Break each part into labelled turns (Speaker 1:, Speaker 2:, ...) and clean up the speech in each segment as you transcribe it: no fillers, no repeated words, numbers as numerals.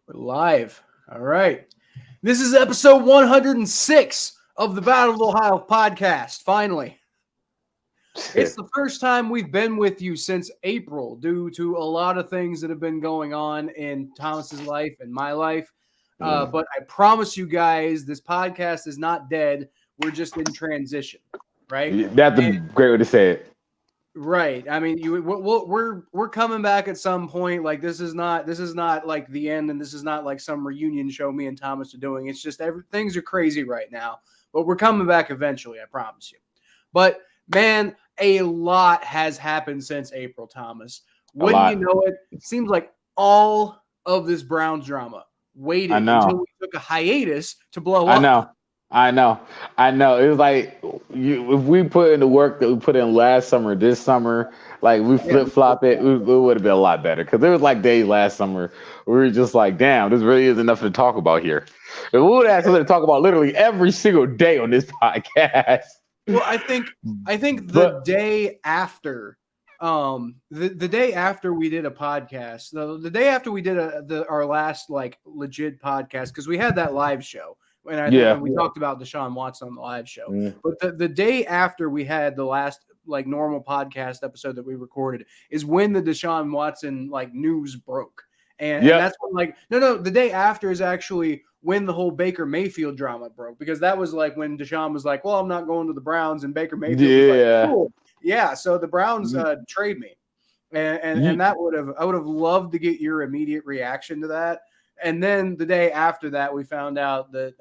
Speaker 1: We're live. All right. This is episode 106 of the Battle of Ohio podcast. Finally. It's the first time we've been with you since April due to a lot of things that have been going on in Thomas's life and my life. But I promise you guys, this podcast is not dead. We're just in transition, right?
Speaker 2: That's a great way to say it.
Speaker 1: Right. I mean, we're coming back at some point. Like this is not like the end, and this is not like some reunion show me and Thomas are doing. It's just things are crazy right now, but we're coming back eventually. I promise you. But man, a lot has happened since April, Thomas. Wouldn't you know it? It seems like all of this Browns drama waited until we took a hiatus to blow up.
Speaker 2: I know. It was like if we put in the work that we put in last summer, this summer, like we flip-flop it would have been a lot better. Because there was like days last summer where we were just like, damn, this really isn't enough to talk about here. And we would have something to talk about literally every single day on this podcast.
Speaker 1: Well, I think the day after, the day after we did a podcast, the day after we did our last like legit podcast, because we had that live show. And I think we talked about DeShaun Watson on the live show. But the day after we had the last like normal podcast episode that we recorded is when the DeShaun Watson like news broke. And that's when like the day after is actually when the whole Baker Mayfield drama broke, because that was like when DeShaun was like, well, I'm not going to the Browns, and Baker Mayfield was like, cool. Yeah, so the Browns trade me. And that I would have loved to get your immediate reaction to that. And then the day after that, we found out that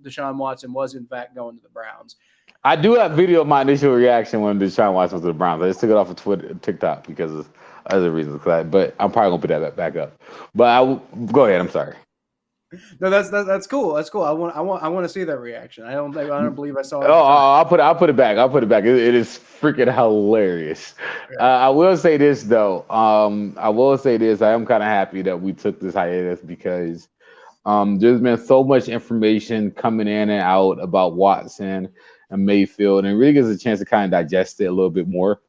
Speaker 1: DeShaun Watson was, in fact, going to the Browns.
Speaker 2: I do have video of my initial reaction when DeShaun Watson was to the Browns. I just took it off of TikTok because of other reasons. But I'm probably going to put that back up. But go ahead. I'm sorry.
Speaker 1: No, that's cool. That's cool. I want to see that reaction. I don't believe I saw it.
Speaker 2: I'll put it back. It is freaking hilarious. I will say this though. I am kind of happy that we took this hiatus because there's been so much information coming in and out about Watson and Mayfield, and it really gives us a chance to kind of digest it a little bit more.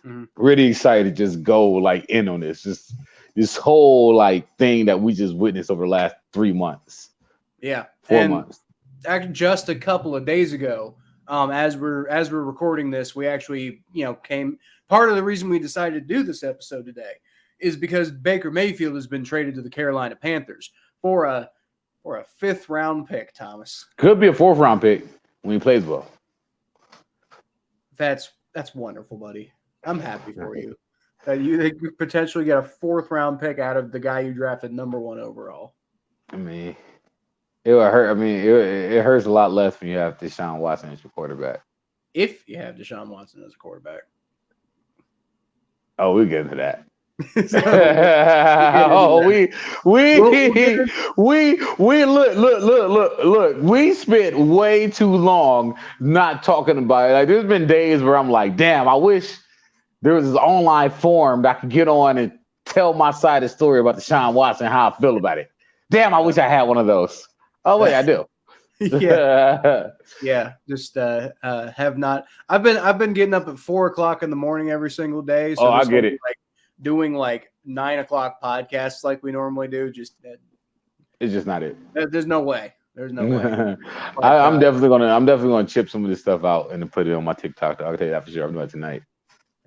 Speaker 2: Mm-hmm. Really excited to just go like in on this. Just this whole like thing that we just witnessed over the last 3 months.
Speaker 1: Yeah.
Speaker 2: 4 months.
Speaker 1: Actually, just a couple of days ago, as we're recording this, we actually, part of the reason we decided to do this episode today is because Baker Mayfield has been traded to the Carolina Panthers for a 5th round pick, Thomas.
Speaker 2: Could be a 4th round pick when he plays well.
Speaker 1: That's wonderful, buddy. I'm happy for you. You could potentially get a 4th round pick out of the guy you drafted number 1 overall.
Speaker 2: I mean, it would hurt. I mean, it hurts a lot less when you have DeShaun Watson as your quarterback.
Speaker 1: If you have DeShaun Watson as a quarterback.
Speaker 2: Oh, we get into that. Look. We spent way too long not talking about it. Like, there's been days where I'm like, damn, I wish there was this online forum that I could get on and tell my side of the story about DeShaun Watson, how I feel about it. Damn, I wish I had one of those. Oh, wait, I do.
Speaker 1: Yeah. Just have not. I've been getting up at 4:00 in the morning every single day. So
Speaker 2: I get it.
Speaker 1: Like doing like 9 o'clock podcasts like we normally do.
Speaker 2: It's just not it.
Speaker 1: There's no way. There's no way. But,
Speaker 2: I'm definitely gonna chip some of this stuff out and put it on my TikTok. I'll tell you that for sure. I'm doing it tonight.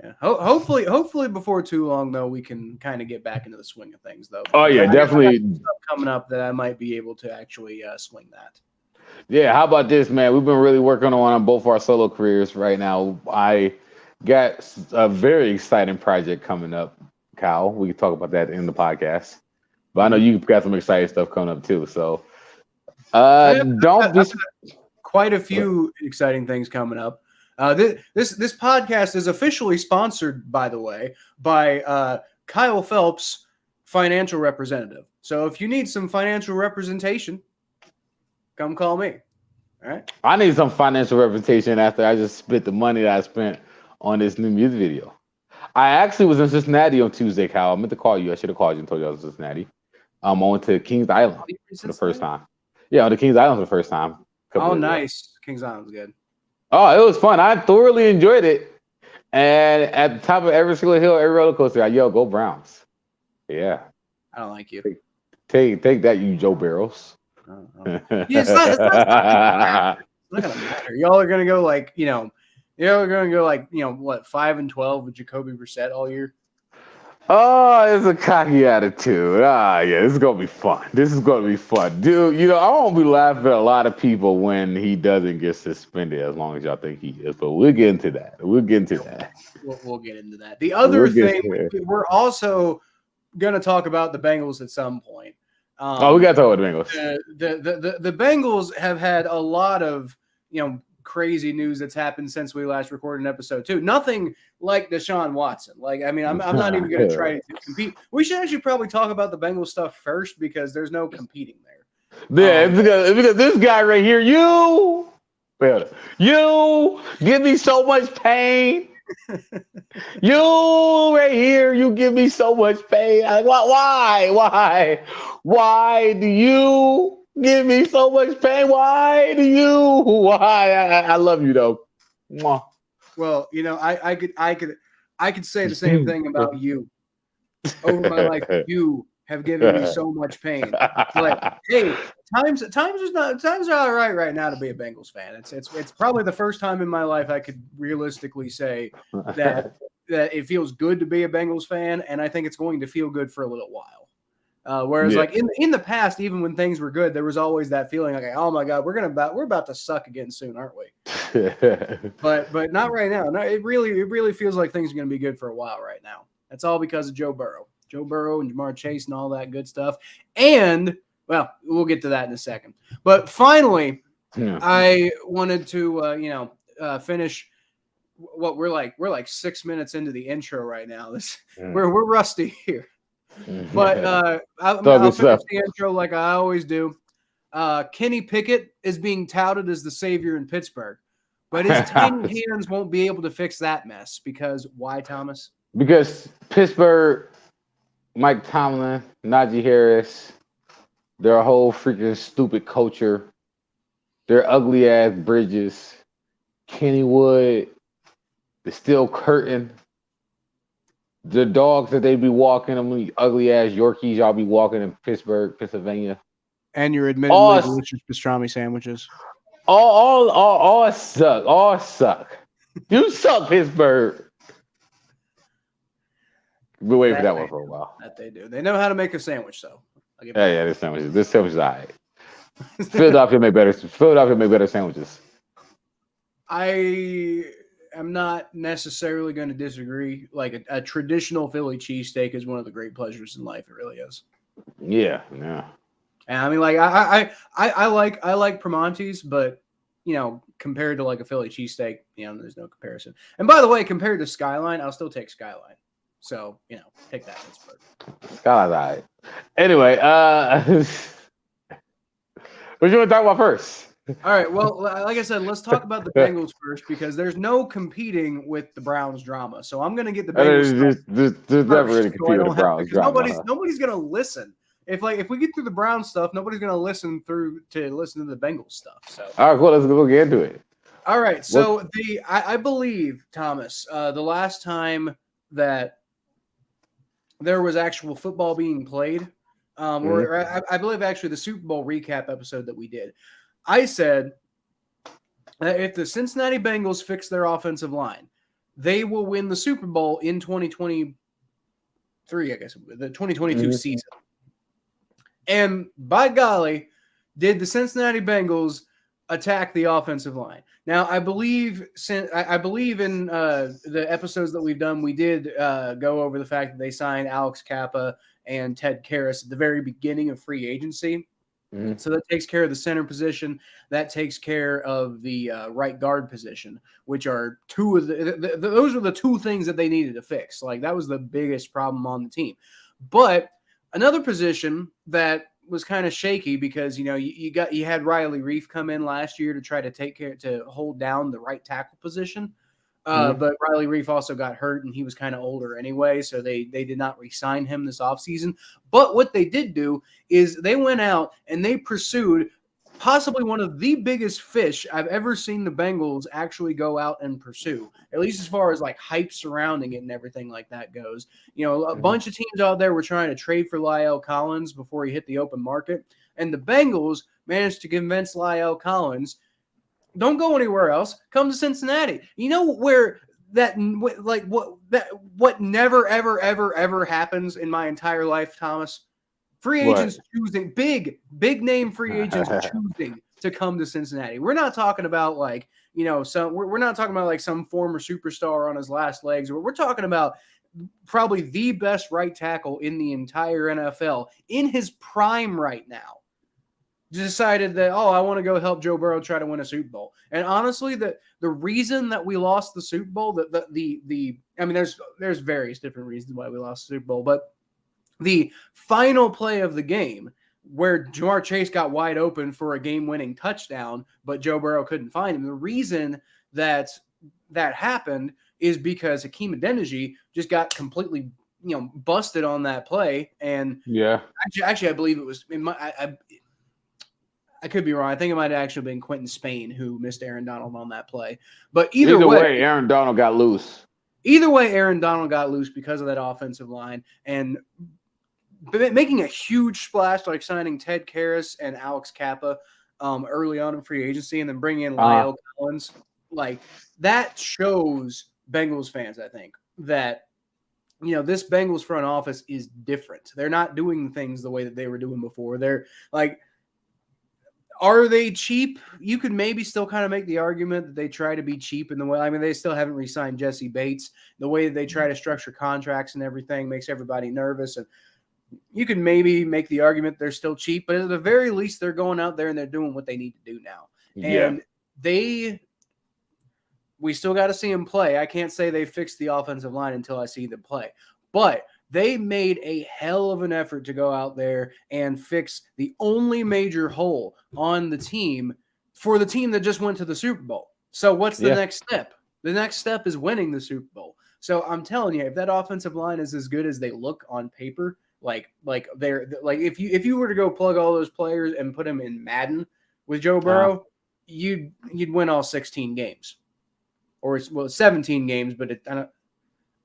Speaker 1: Yeah. Hopefully before too long though, we can kind of get back into the swing of things though.
Speaker 2: Oh yeah, definitely.
Speaker 1: Stuff coming up that I might be able to actually swing that.
Speaker 2: Yeah, how about this, man? We've been really working on both our solo careers right now. I got a very exciting project coming up, Kyle. We can talk about that in the podcast. But I know you've got some exciting stuff coming up too. So
Speaker 1: quite a few exciting things coming up. This podcast is officially sponsored, by the way, by Kyle Phelps, financial representative. So if you need some financial representation, come call me. All right.
Speaker 2: I need some financial representation after I just spent the money that I spent on this new music video. I actually was in Cincinnati on Tuesday, Kyle. I meant to call you. I should have called you and told you I was in Cincinnati. I went to Kings Island for the first time. Yeah, the Kings Island for the first time.
Speaker 1: Oh, nice. Kings Island's good.
Speaker 2: Oh, it was fun. I thoroughly enjoyed it. And at the top of every single hill, every roller coaster, I yelled, "Go Browns!" Yeah.
Speaker 1: I don't like you.
Speaker 2: Take that, you Joe Barrows.
Speaker 1: Yeah, it's not gonna matter. Y'all are gonna go like, you're gonna go like, what, 5-12 with Jacoby Brissett all year?
Speaker 2: Oh, it's a cocky attitude. Yeah, this is gonna be fun. This is gonna be fun, dude. I won't be laughing at a lot of people when he doesn't get suspended, as long as y'all think he is. But we'll get into that. We'll get into that.
Speaker 1: We'll get into that. The other thing, we're also gonna talk about the Bengals at some point.
Speaker 2: We gotta talk about the
Speaker 1: Bengals. The Bengals have had a lot of crazy news that's happened since we last recorded an episode 2. Nothing like DeShaun Watson. I'm not even going to try to compete. We should actually probably talk about the Bengals stuff first because there's no competing there.
Speaker 2: Yeah, because this guy right here, you give me so much pain. You right here, you give me so much pain. Why do you give me so much pain? Why? I love you though. Mwah.
Speaker 1: Well, I could say the same thing about you. Over my life, you have given me so much pain. But hey, times are all right now to be a Bengals fan. It's probably the first time in my life I could realistically say that it feels good to be a Bengals fan, and I think it's going to feel good for a little while. Whereas like in the past, even when things were good, there was always that feeling like, oh my God, we're about to suck again soon, aren't we? but not right now. No, it really feels like things are going to be good for a while right now. That's all because of Joe Burrow and Jamar Chase and all that good stuff. And well, we'll get to that in a second. But finally, I wanted to finish what we're like 6 minutes into the intro right now. We're rusty here. But I'll finish the intro like I always do. Kenny Pickett is being touted as the savior in Pittsburgh, but his tiny hands won't be able to fix that mess. Because why, Thomas?
Speaker 2: Because Pittsburgh, Mike Tomlin, Najee Harris, their whole freaking stupid culture, their ugly ass bridges, Kennywood, the steel curtain. The dogs that they be walking, them ugly ass Yorkies y'all be walking in Pittsburgh, Pennsylvania.
Speaker 1: And your admittedly delicious pastrami sandwiches.
Speaker 2: All suck. All suck. You suck, Pittsburgh. We've been waiting for that one for a while.
Speaker 1: That they do. They know how to make a sandwich, though.
Speaker 2: This sandwich is all right. Philadelphia make better sandwiches.
Speaker 1: I'm not necessarily going to disagree. Like a traditional Philly cheesesteak is one of the great pleasures in life. It really is.
Speaker 2: Yeah.
Speaker 1: And I mean, like I like Primanti's, but compared to like a Philly cheesesteak, there's no comparison. And by the way, compared to Skyline, I'll still take Skyline. So take that, Pittsburgh.
Speaker 2: Skyline's all right. Anyway, what you want to talk about first?
Speaker 1: All right. Well, like I said, let's talk about the Bengals first because there's no competing with the Browns drama. So I'm going to get the Bengals.
Speaker 2: There's never any compete with the Browns drama.
Speaker 1: Nobody's going to listen. If we get through the Browns stuff, nobody's going to listen to the Bengals stuff. So
Speaker 2: all right, cool. Let's go get into it.
Speaker 1: All right. So I believe, Thomas, the last time that there was actual football being played, or I believe actually the Super Bowl recap episode that we did. I said that if the Cincinnati Bengals fix their offensive line, they will win the Super Bowl in 2023, I guess, the 2022 season. And by golly, did the Cincinnati Bengals attack the offensive line? Now, I believe in the episodes that we've done, we did go over the fact that they signed Alex Kappa and Ted Karras at the very beginning of free agency. So that takes care of the center position. That takes care of the right guard position, which are two of those are the two things that they needed to fix. Like that was the biggest problem on the team. But another position that was kind of shaky because you had Riley Reif come in last year to try to hold down the right tackle position. But Riley Reif also got hurt, and he was kind of older anyway, so they did not re-sign him this offseason. But what they did do is they went out and they pursued possibly one of the biggest fish I've ever seen the Bengals actually go out and pursue, at least as far as like hype surrounding it and everything like that goes. You know, a bunch of teams out there were trying to trade for La'el Collins before he hit the open market, and the Bengals managed to convince La'el Collins, don't go anywhere else, come to Cincinnati. You know where what never ever happens in my entire life, Thomas? Free agents choosing big name free agents choosing to come to Cincinnati. We're not talking about like, you know, we're not talking about like some former superstar on his last legs. We're talking about probably the best right tackle in the entire NFL in his prime right now. Decided that, I want to go help Joe Burrow try to win a Super Bowl. And honestly, the reason that we lost the Super Bowl, there's various different reasons why we lost the Super Bowl, but the final play of the game where Jamar Chase got wide open for a game-winning touchdown, but Joe Burrow couldn't find him. The reason that happened is because Hakeem Adeniji just got completely, busted on that play. And actually, I believe it was I could be wrong. I think it might have actually been Quentin Spain who missed Aaron Donald on that play. But either way,
Speaker 2: Aaron Donald got loose.
Speaker 1: Either way, Aaron Donald got loose because of that offensive line. And making a huge splash, like signing Ted Karras and Alex Kappa early on in free agency, and then bringing in La'el Collins, like that shows Bengals fans, I think, that this Bengals front office is different. They're not doing things the way that they were doing before. They're like, are they cheap? You could maybe still kind of make the argument that they try to be cheap in the way. I mean, they still haven't re-signed Jesse Bates. The way that they try to structure contracts and everything makes everybody nervous, and you can maybe make the argument they're still cheap, but at the very least, they're going out there and they're doing what they need to do now. And we still got to see them play. I can't say they fixed the offensive line until I see them play, but they made a hell of an effort to go out there and fix the only major hole on the team for the team that just went to the Super Bowl. So what's the next step? The next step is winning the Super Bowl. So I'm telling you, if that offensive line is as good as they look on paper, if you were to go plug all those players and put them in Madden with Joe Burrow, you'd win all 16 games, or 17 games. But I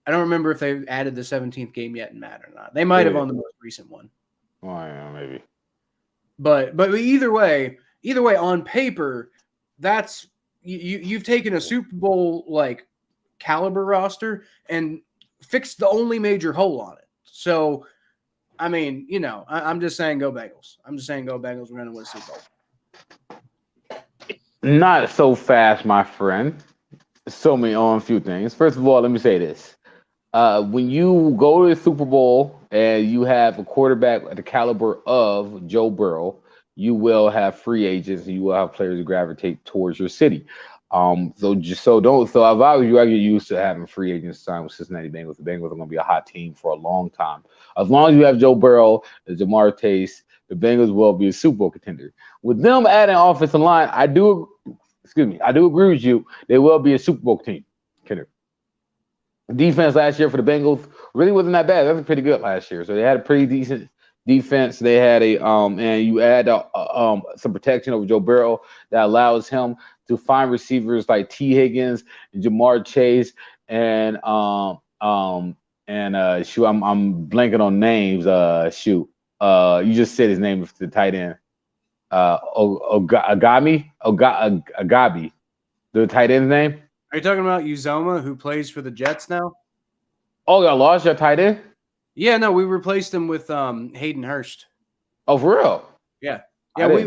Speaker 1: don't remember if they added the 17th game yet in Madden or not. They might have on the most recent one.
Speaker 2: Oh yeah, maybe.
Speaker 1: But either way, on paper, that's you've taken a Super Bowl like caliber roster and fixed the only major hole on it. So. I mean, I'm just saying go Bengals. We're going to win Super Bowl.
Speaker 2: Not so fast, my friend. So many on a few things. First of all, let me say this. When you go to the Super Bowl and you have a quarterback at the caliber of Joe Burrow, you will have free agents and you will have players who gravitate towards your city. So if I was you, I get used to having free agents sign with Cincinnati Bengals. The Bengals are going to be a hot team for a long time. As long as you have Joe Burrow and Jamar Chase, the Bengals will be a Super Bowl contender. With them adding offensive line, I do agree with you. They will be a Super Bowl contender. Defense last year for the Bengals really wasn't that bad. That was pretty good last year. So they had a pretty decent defense. They had and you add some protection over Joe Burrow that allows him to find receivers like T. Higgins and Jamar Chase and I'm blanking on names. You just said his name for the tight end. Agabi, the tight end's name.
Speaker 1: Are you talking about Uzoma, who plays for the Jets now?
Speaker 2: Oh, y'all lost your tight end?
Speaker 1: Yeah, no, we replaced him with Hayden Hurst.
Speaker 2: Oh, for real?
Speaker 1: Yeah. Yeah, we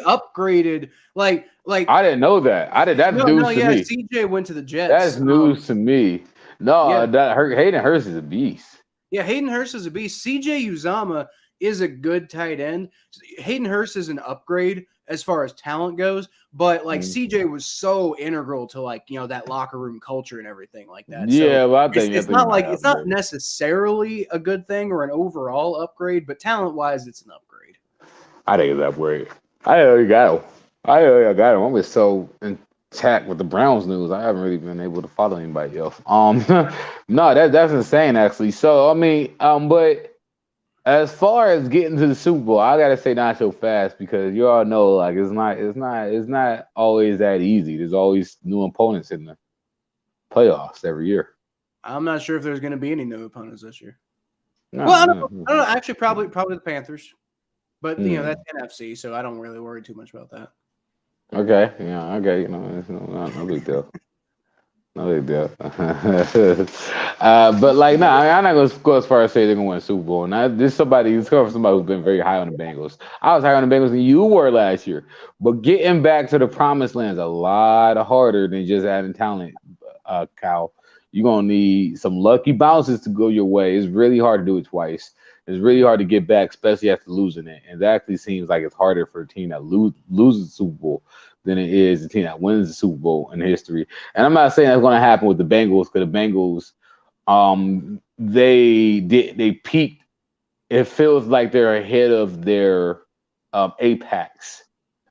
Speaker 1: upgraded like
Speaker 2: I didn't know that. That's news to me.
Speaker 1: CJ went to the Jets.
Speaker 2: That's news to me. No, Hayden Hurst is a beast.
Speaker 1: Yeah, Hayden Hurst is a beast. CJ Uzama is a good tight end. Hayden Hurst is an upgrade as far as talent goes, but CJ was so integral to that locker room culture and everything like that.
Speaker 2: Yeah,
Speaker 1: so
Speaker 2: well, I think
Speaker 1: it's not necessarily a good thing or an overall upgrade, but talent wise, it's an upgrade.
Speaker 2: I think it's an upgrade. I know you got him. I'm just so intact with the Browns news. I haven't really been able to follow anybody else. No, that's insane actually. So I mean, but As far as getting to the Super Bowl, I gotta say not so fast because you all know like it's not always that easy. There's always new opponents in the playoffs every year.
Speaker 1: I'm not sure if there's going to be any new opponents this year.
Speaker 2: No,
Speaker 1: Well, I don't
Speaker 2: no,
Speaker 1: know. I don't know. Actually, probably the Panthers, but that's NFC, so I don't really worry too much about that.
Speaker 2: Okay, yeah, okay, it's no big deal. No big deal. But like, nah, I'm not gonna go as far as say they're gonna win a Super Bowl. Now, this coming from somebody who's been very high on the Bengals. I was high on the Bengals than you were last year. But getting back to the promised land is a lot harder than just adding talent, Cal. You're gonna need some lucky bounces to go your way. It's really hard to do it twice. It's really hard to get back, especially after losing it. And it actually seems like it's harder for a team that loses the Super Bowl than it is a team that wins the Super Bowl in history. And I'm not saying that's going to happen with the Bengals because the Bengals, they peaked. It feels like they're ahead of their apex.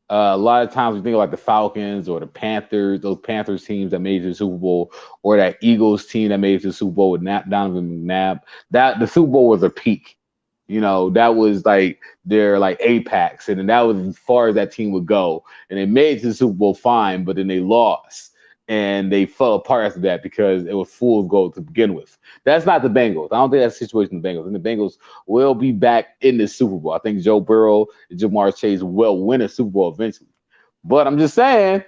Speaker 2: A lot of times we think about the Falcons or the Panthers, those Panthers teams that made it to the Super Bowl, or that Eagles team that made it to the Super Bowl with Donovan McNabb. That the Super Bowl was a peak. That was like their like apex, and then that was as far as that team would go. And they made it to the Super Bowl fine, but then they lost and they fell apart after that because it was full of gold to begin with. That's not the Bengals. I don't think that's the situation in the Bengals. And the Bengals will be back in the Super Bowl. I think Joe Burrow and Jamar Chase will win a Super Bowl eventually. But I'm just saying,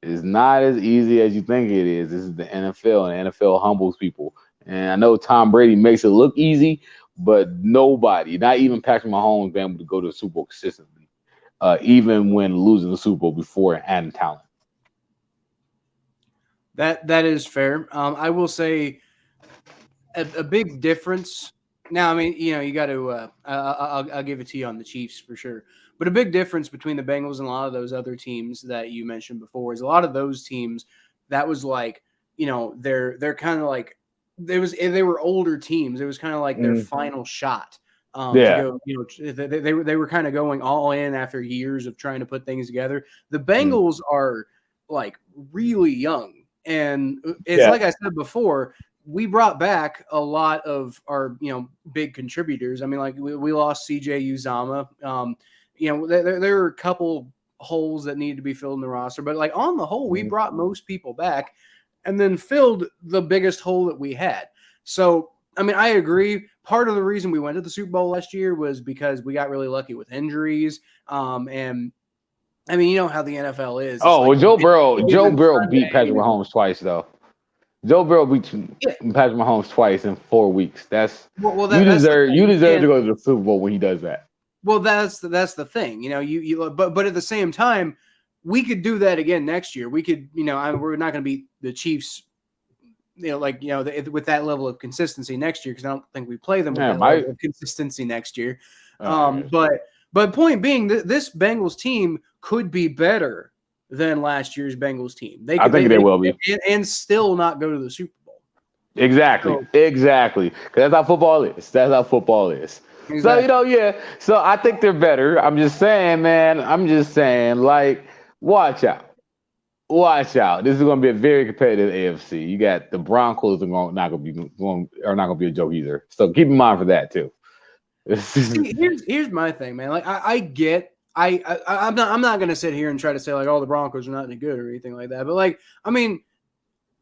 Speaker 2: it's not as easy as you think it is. This is the NFL, and the NFL humbles people. And I know Tom Brady makes it look easy, but nobody, not even Patrick Mahomes, been able to go to the Super Bowl consistently, even when losing the Super Bowl before and adding talent.
Speaker 1: That is fair. I will say a big difference. Now, I mean, you got to. I'll give it to you on the Chiefs for sure. But a big difference between the Bengals and a lot of those other teams that you mentioned before is a lot of those teams that was like, they're kind of like they were older teams. It was kind of like their final shot to go. They were kind of going all in after years of trying to put things together. The Bengals are like really young, and it's like I said before. We brought back a lot of our, big contributors. I mean, like we lost CJ Uzama. There were a couple holes that needed to be filled in the roster, but like on the whole, we brought most people back and then filled the biggest hole that we had. So, I mean, I agree. Part of the reason we went to the Super Bowl last year was because we got really lucky with injuries. And I mean, you know how the NFL is.
Speaker 2: Oh, well, Joe Burrow beat Patrick Mahomes twice, though. Joe Burrow beat Patrick Mahomes twice in 4 weeks. You deserve to go to the Super Bowl when he does that.
Speaker 1: Well, that's the thing, but at the same time, we could do that again next year. We could, we're not going to beat the Chiefs, with that level of consistency next year because I don't think we play them with that level of consistency next year. But point being, this Bengals team could be better than last year's Bengals team. I think they will be, and still not go to the Super Bowl.
Speaker 2: Exactly. Because that's how football is. Exactly. So So I think they're better. I'm just saying, man. Like, watch out. This is going to be a very competitive AFC. You got the Broncos are not going to be a joke either. So keep in mind for that too.
Speaker 1: See, here's my thing, man. Like I get. I'm not going to sit here and try to say like, oh, the Broncos are not any good or anything like that. But like, I mean,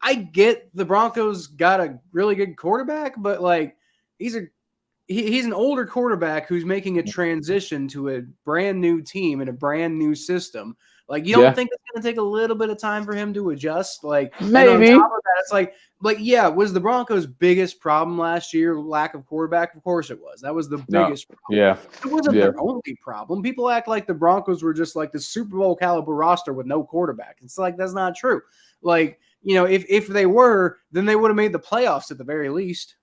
Speaker 1: I get the Broncos got a really good quarterback, but like he's an older quarterback who's making a transition to a brand new team and a brand new system. Like, you don't think it's going to take a little bit of time for him to adjust? Like,
Speaker 2: maybe.
Speaker 1: And on top of that, it's like, was the Broncos' biggest problem last year lack of quarterback? Of course it was. That was the biggest problem.
Speaker 2: Yeah.
Speaker 1: It wasn't their only problem. People act like the Broncos were just like the Super Bowl caliber roster with no quarterback. It's like, that's not true. Like, if they were, then they would have made the playoffs at the very least.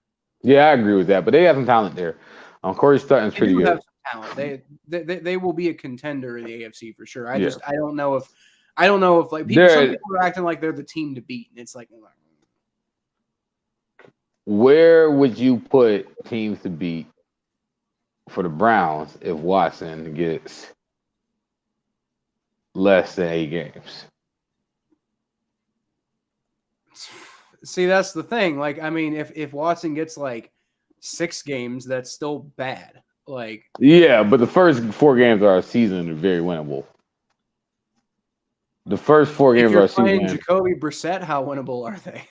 Speaker 2: Yeah, I agree with that. But they have some talent there. Corey Sutton's pretty good.
Speaker 1: Have some talent. They will be a contender in the AFC for sure. I don't know if like some people are acting like they're the team to beat, and it's like,
Speaker 2: where would you put teams to beat for the Browns if Watson gets less than 8 games?
Speaker 1: See, that's the thing. Like, I mean, if Watson gets like 6 games, that's still bad. Like,
Speaker 2: yeah, but the first 4 games of our season are very winnable. The first 4 games
Speaker 1: if
Speaker 2: of
Speaker 1: you're
Speaker 2: our
Speaker 1: playing
Speaker 2: season.
Speaker 1: Jacoby Brissett, how winnable are they?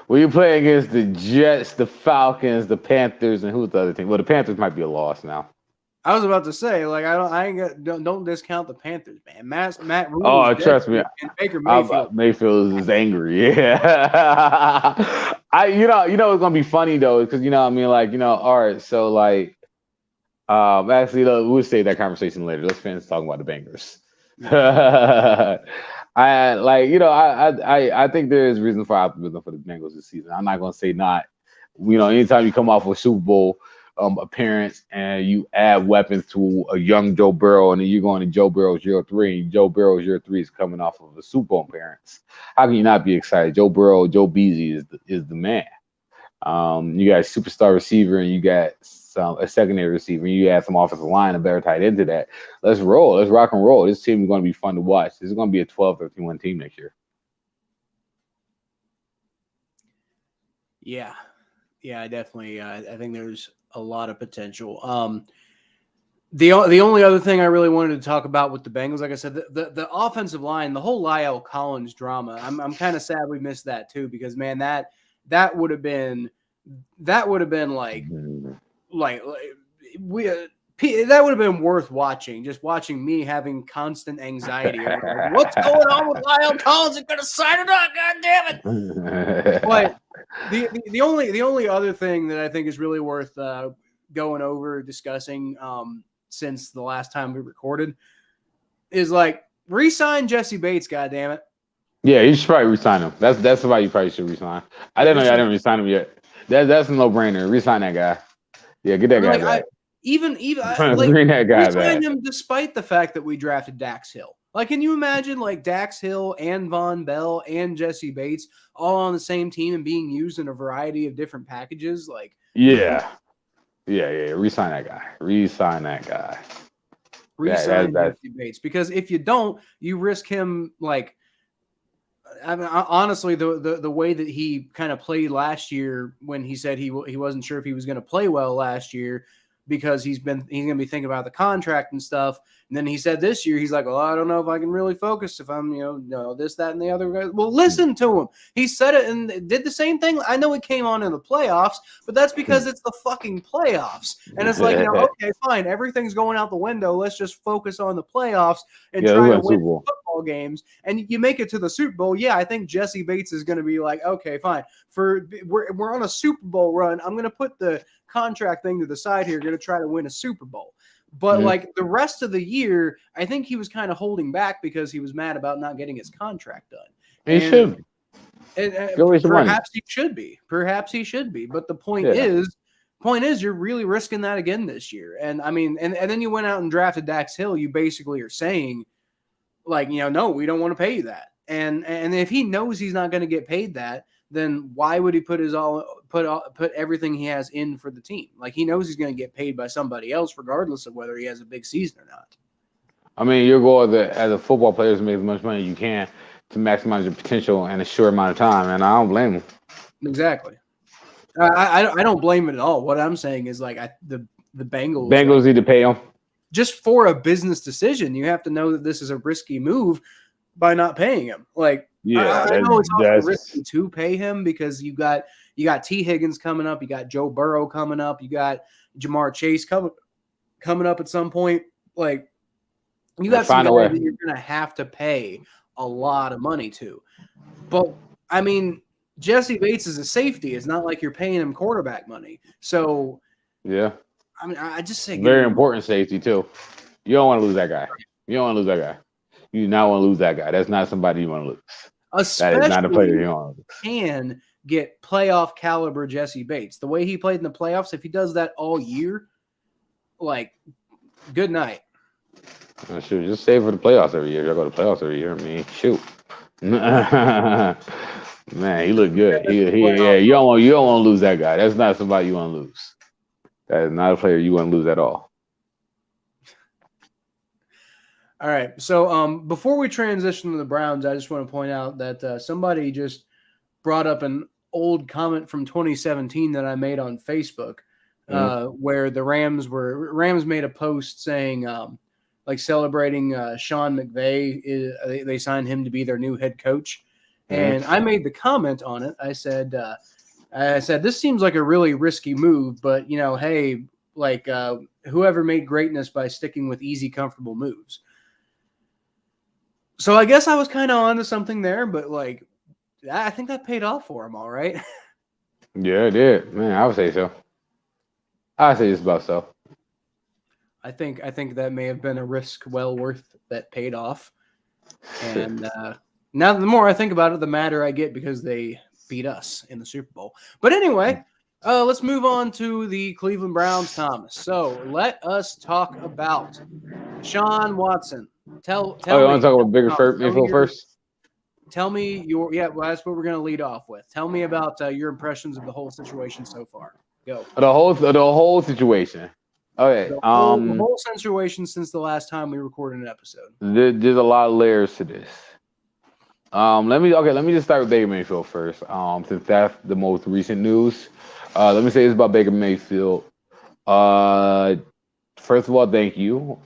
Speaker 2: Well, you play against the Jets, the Falcons, the Panthers, and who's the other team? Well, the Panthers might be a loss now.
Speaker 1: I was about to say, like, don't discount the Panthers, man. Matt Rule
Speaker 2: Oh,
Speaker 1: is dead,
Speaker 2: trust me,
Speaker 1: and Baker Mayfield.
Speaker 2: Mayfield is angry. Yeah, you know, it's gonna be funny though, because I mean, like, all right, so like, actually, we'll save that conversation later. Let's finish talking about the Bengals. I like, I think there is reason for optimism for the Bengals this season. I'm not gonna say not. Anytime you come off a Super Bowl appearance and you add weapons to a young Joe Burrow, and then you're going to Joe Burrow's year 3, and Joe Burrow's year 3 is coming off of a Super Bowl appearance. How can you not be excited? Joe Burrow, Joe Beasley is the man. You got a superstar receiver, and you got a secondary receiver, and you add some offensive line, a better tight end to that. Let's roll. Let's rock and roll. This team is going to be fun to watch. This is going to be a 12-13-1 team next year.
Speaker 1: Yeah, I definitely. I think there's a lot of potential. The only other thing I really wanted to talk about with the Bengals, like I said, the offensive line, the whole La'el Collins drama. I'm kind of sad we missed that too, because man, that would have been like that would have been worth watching. Just watching me having constant anxiety. Like, what's going on with La'el Collins? He's gonna sign it up, God damn it! But the only other thing that I think is really worth going over, discussing since the last time we recorded is like re-sign Jesse Bates. God damn it!
Speaker 2: Yeah, you should probably re-sign him. That's somebody you probably should re-sign. I didn't know y'all didn't re-sign him yet. That's a no-brainer. Re-sign that guy. Yeah, get that guy back.
Speaker 1: Even
Speaker 2: bring that guy
Speaker 1: re-sign
Speaker 2: back.
Speaker 1: him despite the fact that we drafted Dax Hill. Like, can you imagine like Dax Hill and Von Bell and Jesse Bates all on the same team and being used in a variety of different packages? Like,
Speaker 2: yeah. Re-sign that guy. Re-sign
Speaker 1: Jesse Bates, because if you don't, you risk him like. I mean, honestly, the way that he kind of played last year, when he said he wasn't sure if he was going to play well last year because he's going to be thinking about the contract and stuff. And then he said this year, he's like, well, I don't know if I can really focus if I'm, this, that, and the other guy. Well, listen to him. He said it and did the same thing. I know he came on in the playoffs, but that's because it's the fucking playoffs. And it's like, okay, fine. Everything's going out the window. Let's just focus on the playoffs and try to win football games. And you make it to the Super Bowl. Yeah, I think Jesse Bates is going to be like, okay, fine. We're on a Super Bowl run. I'm going to put the contract thing to the side here. Going to try to win a Super Bowl. But like the rest of the year, I think he was kind of holding back because he was mad about not getting his contract done.
Speaker 2: He should.
Speaker 1: Perhaps he should be. Perhaps he should be. But the point is, you're really risking that again this year. And I mean, and then you went out and drafted Dax Hill. You basically are saying, like, no, we don't want to pay you that. And if he knows he's not going to get paid that, then why would he put everything he has in for the team? Like, he knows he's going to get paid by somebody else, regardless of whether he has a big season or not.
Speaker 2: I mean, your goal as a football player is to make as much money as you can to maximize your potential in a short amount of time, and I don't blame him.
Speaker 1: Exactly. I don't blame it at all. What I'm saying is, like, the
Speaker 2: Bengals need to pay him.
Speaker 1: Just for a business decision, you have to know that this is a risky move by not paying him. Like,
Speaker 2: yeah,
Speaker 1: I know it's also risky to pay him because you got T. Higgins coming up, you got Joe Burrow coming up, you got Jamar Chase coming up at some point. Like, you got some guys that you're going to have to pay a lot of money to. But I mean, Jesse Bates is a safety. It's not like you're paying him quarterback money. So
Speaker 2: yeah,
Speaker 1: I mean, I just say
Speaker 2: very important safety too. You don't want to lose that guy. You do not want to lose that guy. That's not somebody you want to lose.
Speaker 1: Especially
Speaker 2: that is not a player you want to lose.
Speaker 1: Can get playoff caliber Jesse Bates. The way he played in the playoffs, if he does that all year, like, good night.
Speaker 2: Shoot, just save for the playoffs every year. Y'all go to the playoffs every year. I mean, shoot. Man, he looked good. You don't want to lose that guy. That's not somebody you want to lose. That is not a player you want to lose at all.
Speaker 1: All right. So before we transition to the Browns, I just want to point out that somebody just brought up an old comment from 2017 that I made on Facebook where the Rams made a post saying like celebrating Sean McVay. They signed him to be their new head coach. And I made the comment on it. I said, this seems like a really risky move, but, hey, like whoever made greatness by sticking with easy, comfortable moves. So I guess I was kind of onto something there, but like, I think that paid off for him. All right.
Speaker 2: Yeah, it did. Man, I would say so. I would say just about so.
Speaker 1: I think that may have been a risk well worth that paid off. And now the more I think about it, the madder I get because they beat us in the Super Bowl. But anyway, let's move on to the Cleveland Browns, Thomas. So let us talk about DeShaun Watson. Tell
Speaker 2: you want to talk about
Speaker 1: Baker
Speaker 2: Mayfield first?
Speaker 1: Tell me well, that's what we're going to lead off with. Tell me about your impressions of the whole situation so far. Go.
Speaker 2: The whole situation. Okay.
Speaker 1: The whole situation since the last time we recorded an episode.
Speaker 2: There's a lot of layers to this. Let me just start with Baker Mayfield first. Since that's the most recent news. Let me say this about Baker Mayfield. First of all, thank you.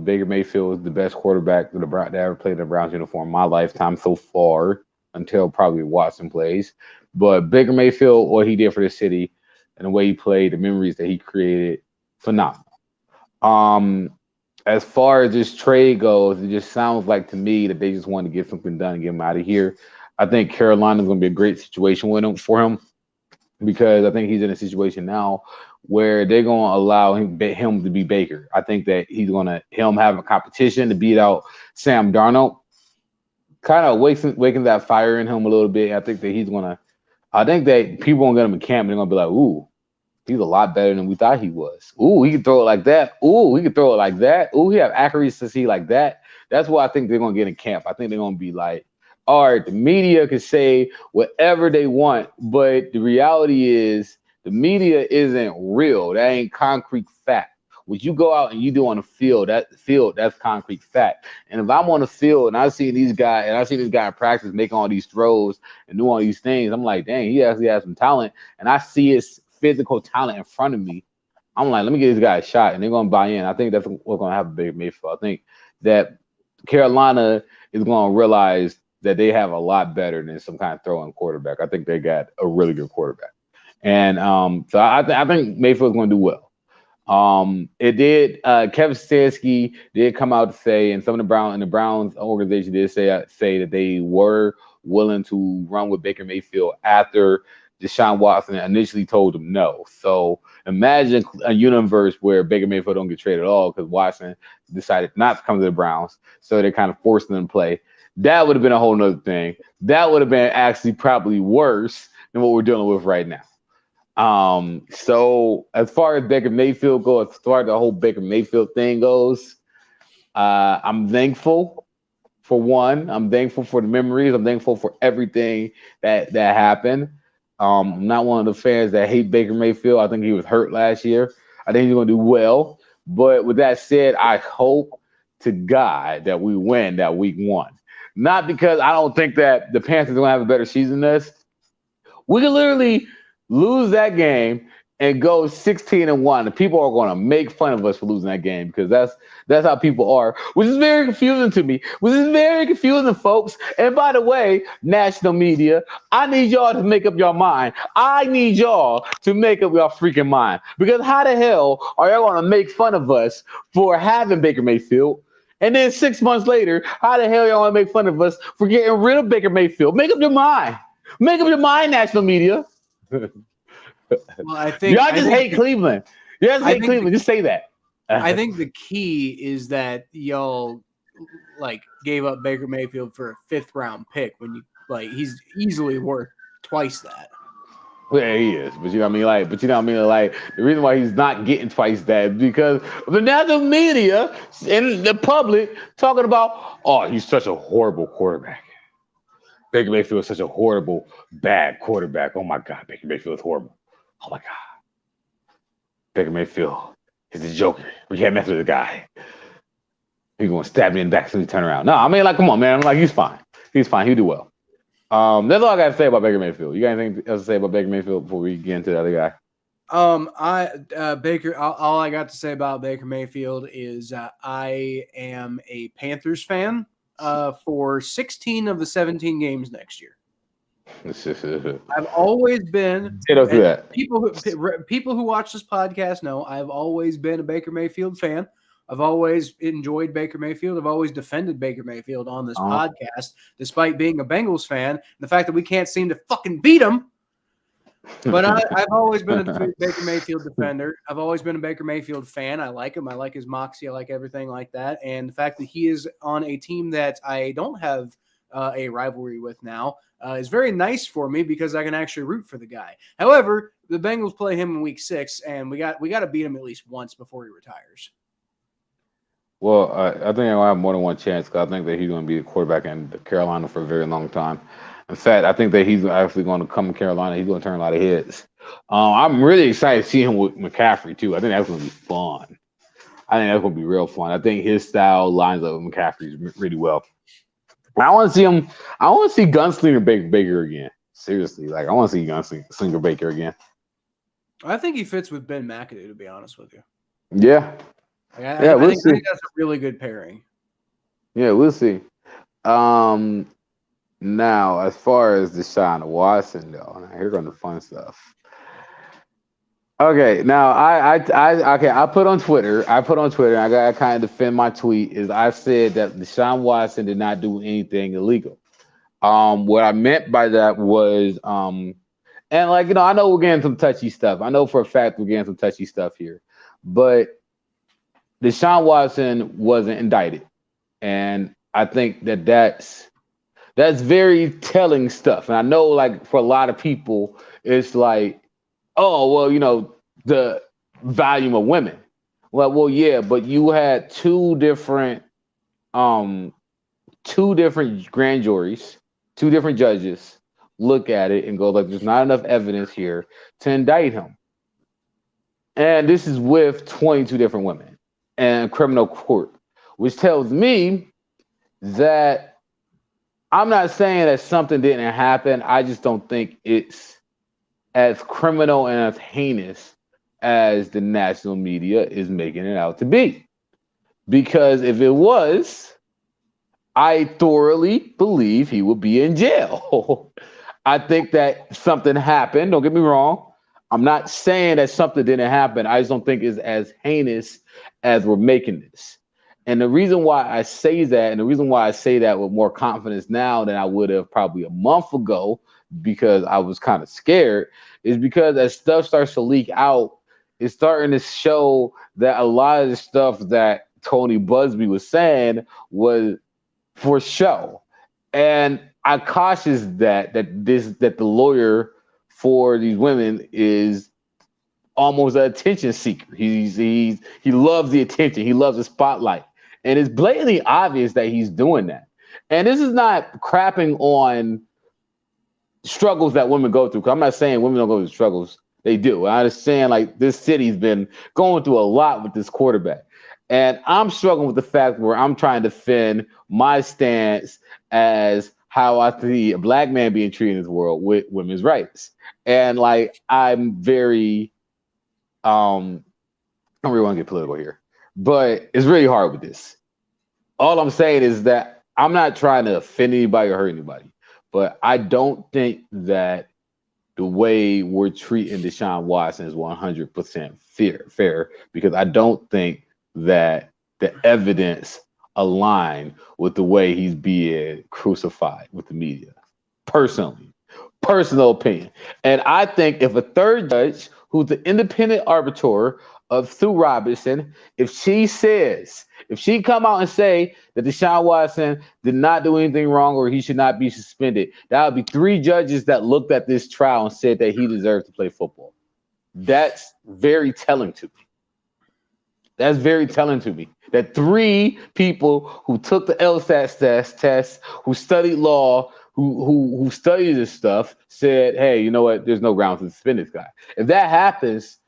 Speaker 2: Baker Mayfield is the best quarterback that ever played in the Browns uniform in my lifetime so far, until probably Watson plays. But Baker Mayfield, what he did for the city and the way he played, the memories that he created, phenomenal. As far as this trade goes, it just sounds like to me that they just want to get something done and get him out of here. I think Carolina is going to be a great situation for him because I think he's in a situation now where they're going to allow him to be Baker. I think that him having a competition to beat out Sam Darnold kind of waking that fire in him a little bit. I think that people are going to get him in camp and they're going to be like, ooh, he's a lot better than we thought he was. Ooh, he can throw it like that. Ooh, he can throw it like that. Ooh, he have accuracy like that. That's what I think they're going to get in camp. I think they're going to be like, all right, the media can say whatever they want, but the reality is the media isn't real. That ain't concrete fact. What you go out and you do on the field, that's concrete fact. And if I'm on the field and I see this guy in practice making all these throws and doing all these things, I'm like, dang, he actually has some talent. And I see his physical talent in front of me. I'm like, let me give this guy a shot, and they're going to buy in. I think that's what's going to happen with Baker Mayfield. I think that Carolina is going to realize that they have a lot better than some kind of throwing quarterback. I think they got a really good quarterback. And so I think Mayfield's going to do well. Kevin Stefanski did come out to say, and some of the Browns organization did say that they were willing to run with Baker Mayfield after DeShaun Watson initially told him no. So imagine a universe where Baker Mayfield don't get traded at all because Watson decided not to come to the Browns. So they're kind of forcing them to play. That would have been a whole nother thing. That would have been actually probably worse than what we're dealing with right now. So as far as Baker Mayfield goes, as far as the whole Baker Mayfield thing goes, I'm thankful for one. I'm thankful for the memories. I'm thankful for everything that happened. I'm not one of the fans that hate Baker Mayfield. I think he was hurt last year. I think he's going to do well. But with that said, I hope to God that we win that week 1. Not because I don't think that the Panthers are going to have a better season than us. We can literally lose that game and go 16-1. And people are going to make fun of us for losing that game because that's how people are, which is very confusing to me. Which is very confusing, folks. And by the way, national media, I need y'all to make up your mind. I need y'all to make up your freaking mind. Because how the hell are y'all going to make fun of us for having Baker Mayfield? And then 6 months later, how the hell y'all want to make fun of us for getting rid of Baker Mayfield? Make up your mind. Make up your mind, national media.
Speaker 1: Well, I think
Speaker 2: y'all just hate Cleveland. You just hate Cleveland. Just say that.
Speaker 1: I think the key is that y'all gave up Baker Mayfield for a 5th round pick when he's easily worth twice that.
Speaker 2: Yeah, he is. But you know what I mean? Like, the reason why he's not getting twice that is because the national media and the public talking about, oh, he's such a horrible quarterback. Baker Mayfield is such a horrible, bad quarterback. Oh my God, Baker Mayfield is horrible. Oh my God. Baker Mayfield is a joker. We can't mess with the guy. He's going to stab me in the back as soon as he turn around. No, I mean, come on, man. He's fine. He's fine. He'll do well. That's all I got to say about Baker Mayfield. You got anything else to say about Baker Mayfield before we get into the other guy?
Speaker 1: Baker. All I got to say about Baker Mayfield is I am a Panthers fan for 16 of the 17 games next year. I've always been. People who watch this podcast know I've always been a Baker Mayfield fan. I've always enjoyed Baker Mayfield. I've always defended Baker Mayfield on this podcast, despite being a Bengals fan. And the fact that we can't seem to fucking beat him. But I've always been a Baker Mayfield defender. I've always been a Baker Mayfield fan. I like him. I like his moxie. I like everything like that. And the fact that he is on a team that I don't have a rivalry with now is very nice for me because I can actually root for the guy. However, the Bengals play him in week 6, and we got to beat him at least once before he retires.
Speaker 2: Well, I think I'll have more than one chance because I think that he's going to be a quarterback in Carolina for a very long time. In fact, I think that he's actually going to come to Carolina. He's going to turn a lot of heads. I'm really excited to see him with McCaffrey, too. I think that's going to be fun. I think that's going to be real fun. I think his style lines up with McCaffrey's really well. I want to see him. I want to see Gunslinger Baker again. Seriously. Like, I want to see Gunslinger Baker again.
Speaker 1: I think he fits with Ben McAdoo, to be honest with you.
Speaker 2: Yeah.
Speaker 1: I think that's a really good pairing.
Speaker 2: Yeah, we'll see. Now, as far as DeShaun Watson, though, now here goes the fun stuff. Okay, now I put on Twitter. I got to kind of defend my tweet. Is I said that DeShaun Watson did not do anything illegal. What I meant by that was, and like I know we're getting some touchy stuff. I know for a fact we're getting some touchy stuff here, but DeShaun Watson wasn't indicted, and I think that's very telling stuff. And I know, like, for a lot of people, it's like, oh, well, the volume of women. Well, yeah, but you had two different grand juries, two different judges look at it and go, like, there's not enough evidence here to indict him. And this is with 22 different women and criminal court, which tells me that I'm not saying that something didn't happen. I just don't think it's as criminal and as heinous as the national media is making it out to be. Because if it was, I thoroughly believe he would be in jail. I think that something happened. Don't get me wrong. I'm not saying that something didn't happen. I just don't think it's as heinous as we're making this. And the reason why I say that, and the reason why I say that with more confidence now than I would have probably a month ago, because I was kind of scared, is because as stuff starts to leak out, it's starting to show that a lot of the stuff that Tony Busby was saying was for show. And I cautious that the lawyer for these women is almost an attention seeker. He loves the attention. He loves the spotlight. And it's blatantly obvious that he's doing that. And this is not crapping on struggles that women go through. 'Cause I'm not saying women don't go through struggles. They do. I'm just saying, like, this city's been going through a lot with this quarterback. And I'm struggling with the fact where I'm trying to defend my stance as how I see a black man being treated in this world with women's rights. And, like, I'm very, I don't really want to get political here. But it's really hard with this. All I'm saying is that I'm not trying to offend anybody or hurt anybody, but I don't think that the way we're treating DeShaun Watson is 100% fair, because I don't think that the evidence align with the way he's being crucified with the media. Personal opinion. And I think if a third judge, who's the independent arbiter of Sue Robinson, if she come out and say that DeShaun Watson did not do anything wrong or he should not be suspended, that would be 3 judges that looked at this trial and said that he deserved to play football. That's very telling to me. That's very telling to me that 3 people who took the LSAT test, who studied law, who studied this stuff, said, hey, you know what? There's no grounds to suspend this guy. If that happens,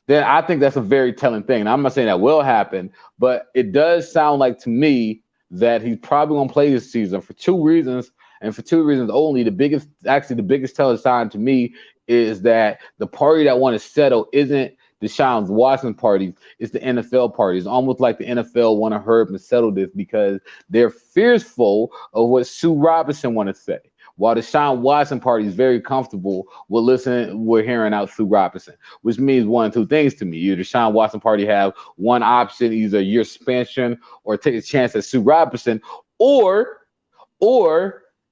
Speaker 2: then I think that's a very telling thing. And I'm not saying that will happen, but it does sound like to me that he's probably going to play this season for 2 reasons, and for 2 reasons only. The biggest telling sign to me is that the party that want to settle isn't DeShaun Watson party, it's the NFL party. It's almost like the NFL want to hurry up and settle this because they're fearful of what Sue Robinson want to say. While the Deshaun Watson party is very comfortable we're hearing out Sue Robinson, which means one of two things to me. Either the Deshaun Watson party have one option, either year suspension or take a chance at Sue Robinson, or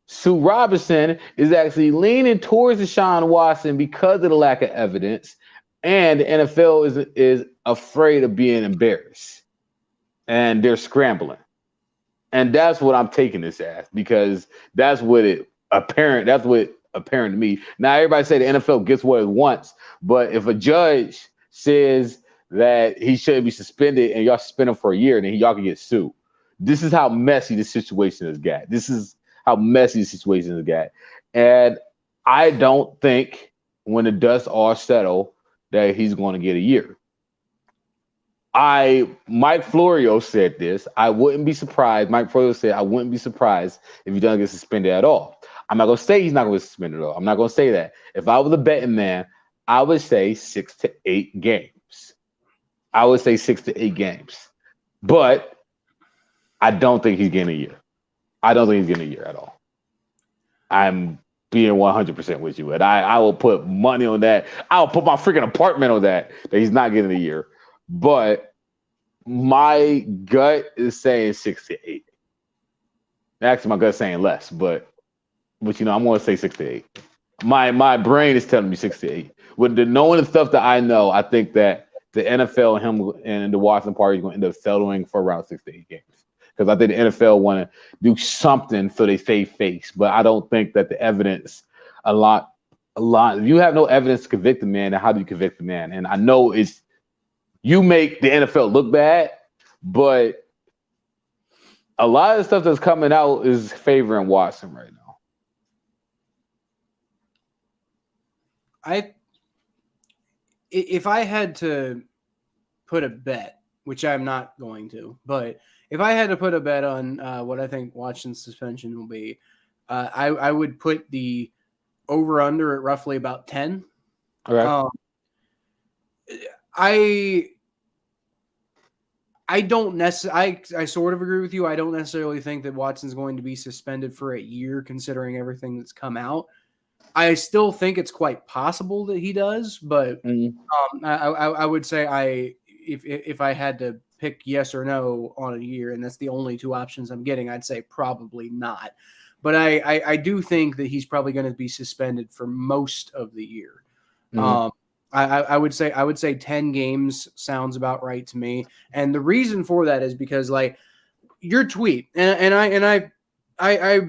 Speaker 2: Sue Robinson is actually leaning towards Deshaun Watson because of the lack of evidence, and the NFL is afraid of being embarrassed, and they're scrambling. And that's what I'm taking this as, because that's what apparent to me. Now everybody say the NFL gets what it wants, but if a judge says that he shouldn't be suspended and y'all suspend him for a year, then y'all can get sued. This is how messy the situation has got. And I don't think when the dust all settle that he's going to get a year. Mike Florio said this. I wouldn't be surprised. Mike Florio said, I wouldn't be surprised if he doesn't get suspended at all. I'm not going to say he's not going to get suspended at all. I'm not going to say that. If I was a betting man, I would say 6 to 8 games. But I don't think he's getting a year. I don't think he's getting a year at all. I'm being 100% with you. And I will put money on that. I'll put my freaking apartment on that he's not getting a year. But my gut is saying 6 to 8. Actually, my gut's saying less, but I'm going to say 6 to 8. My brain is telling me 6 to 8. With knowing the stuff that I know, I think that the NFL and him and the Watson party is going to end up settling for around 6 to 8 games. Because I think the NFL want to do something so they save face. But I don't think that the evidence a lot. If you have no evidence to convict the man, then how do you convict the man? And I know you make the NFL look bad, but a lot of the stuff that's coming out is favoring Watson right now.
Speaker 1: If I had to put a bet, which I'm not going to, but if I had to put a bet on what I think Watson's suspension will be, I would put the over-under at roughly about 10.
Speaker 2: Okay.
Speaker 1: I don't necessarily. I sort of agree with you. I don't necessarily think that Watson's going to be suspended for a year, considering everything that's come out. I still think it's quite possible that he does, but I would say if I had to pick yes or no on a year, and that's the only two options I'm getting, I'd say probably not. But I do think that he's probably going to be suspended for most of the year. I would say 10 games sounds about right to me. And the reason for that is because, like, your tweet, and I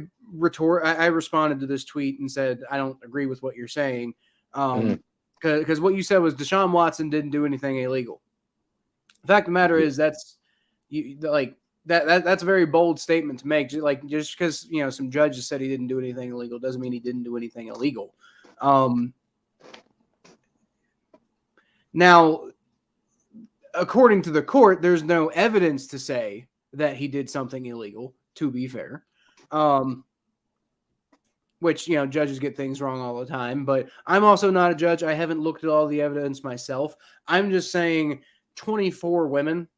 Speaker 1: responded to this tweet and said, I don't agree with what you're saying. Because what you said was Deshaun Watson didn't do anything illegal. The fact of the matter is that's a very bold statement to make. Like, just because, some judges said he didn't do anything illegal doesn't mean he didn't do anything illegal. Now, according to the court, there's no evidence to say that he did something illegal, to be fair. Which, judges get things wrong all the time. But I'm also not a judge. I haven't looked at all the evidence myself. I'm just saying 24 women.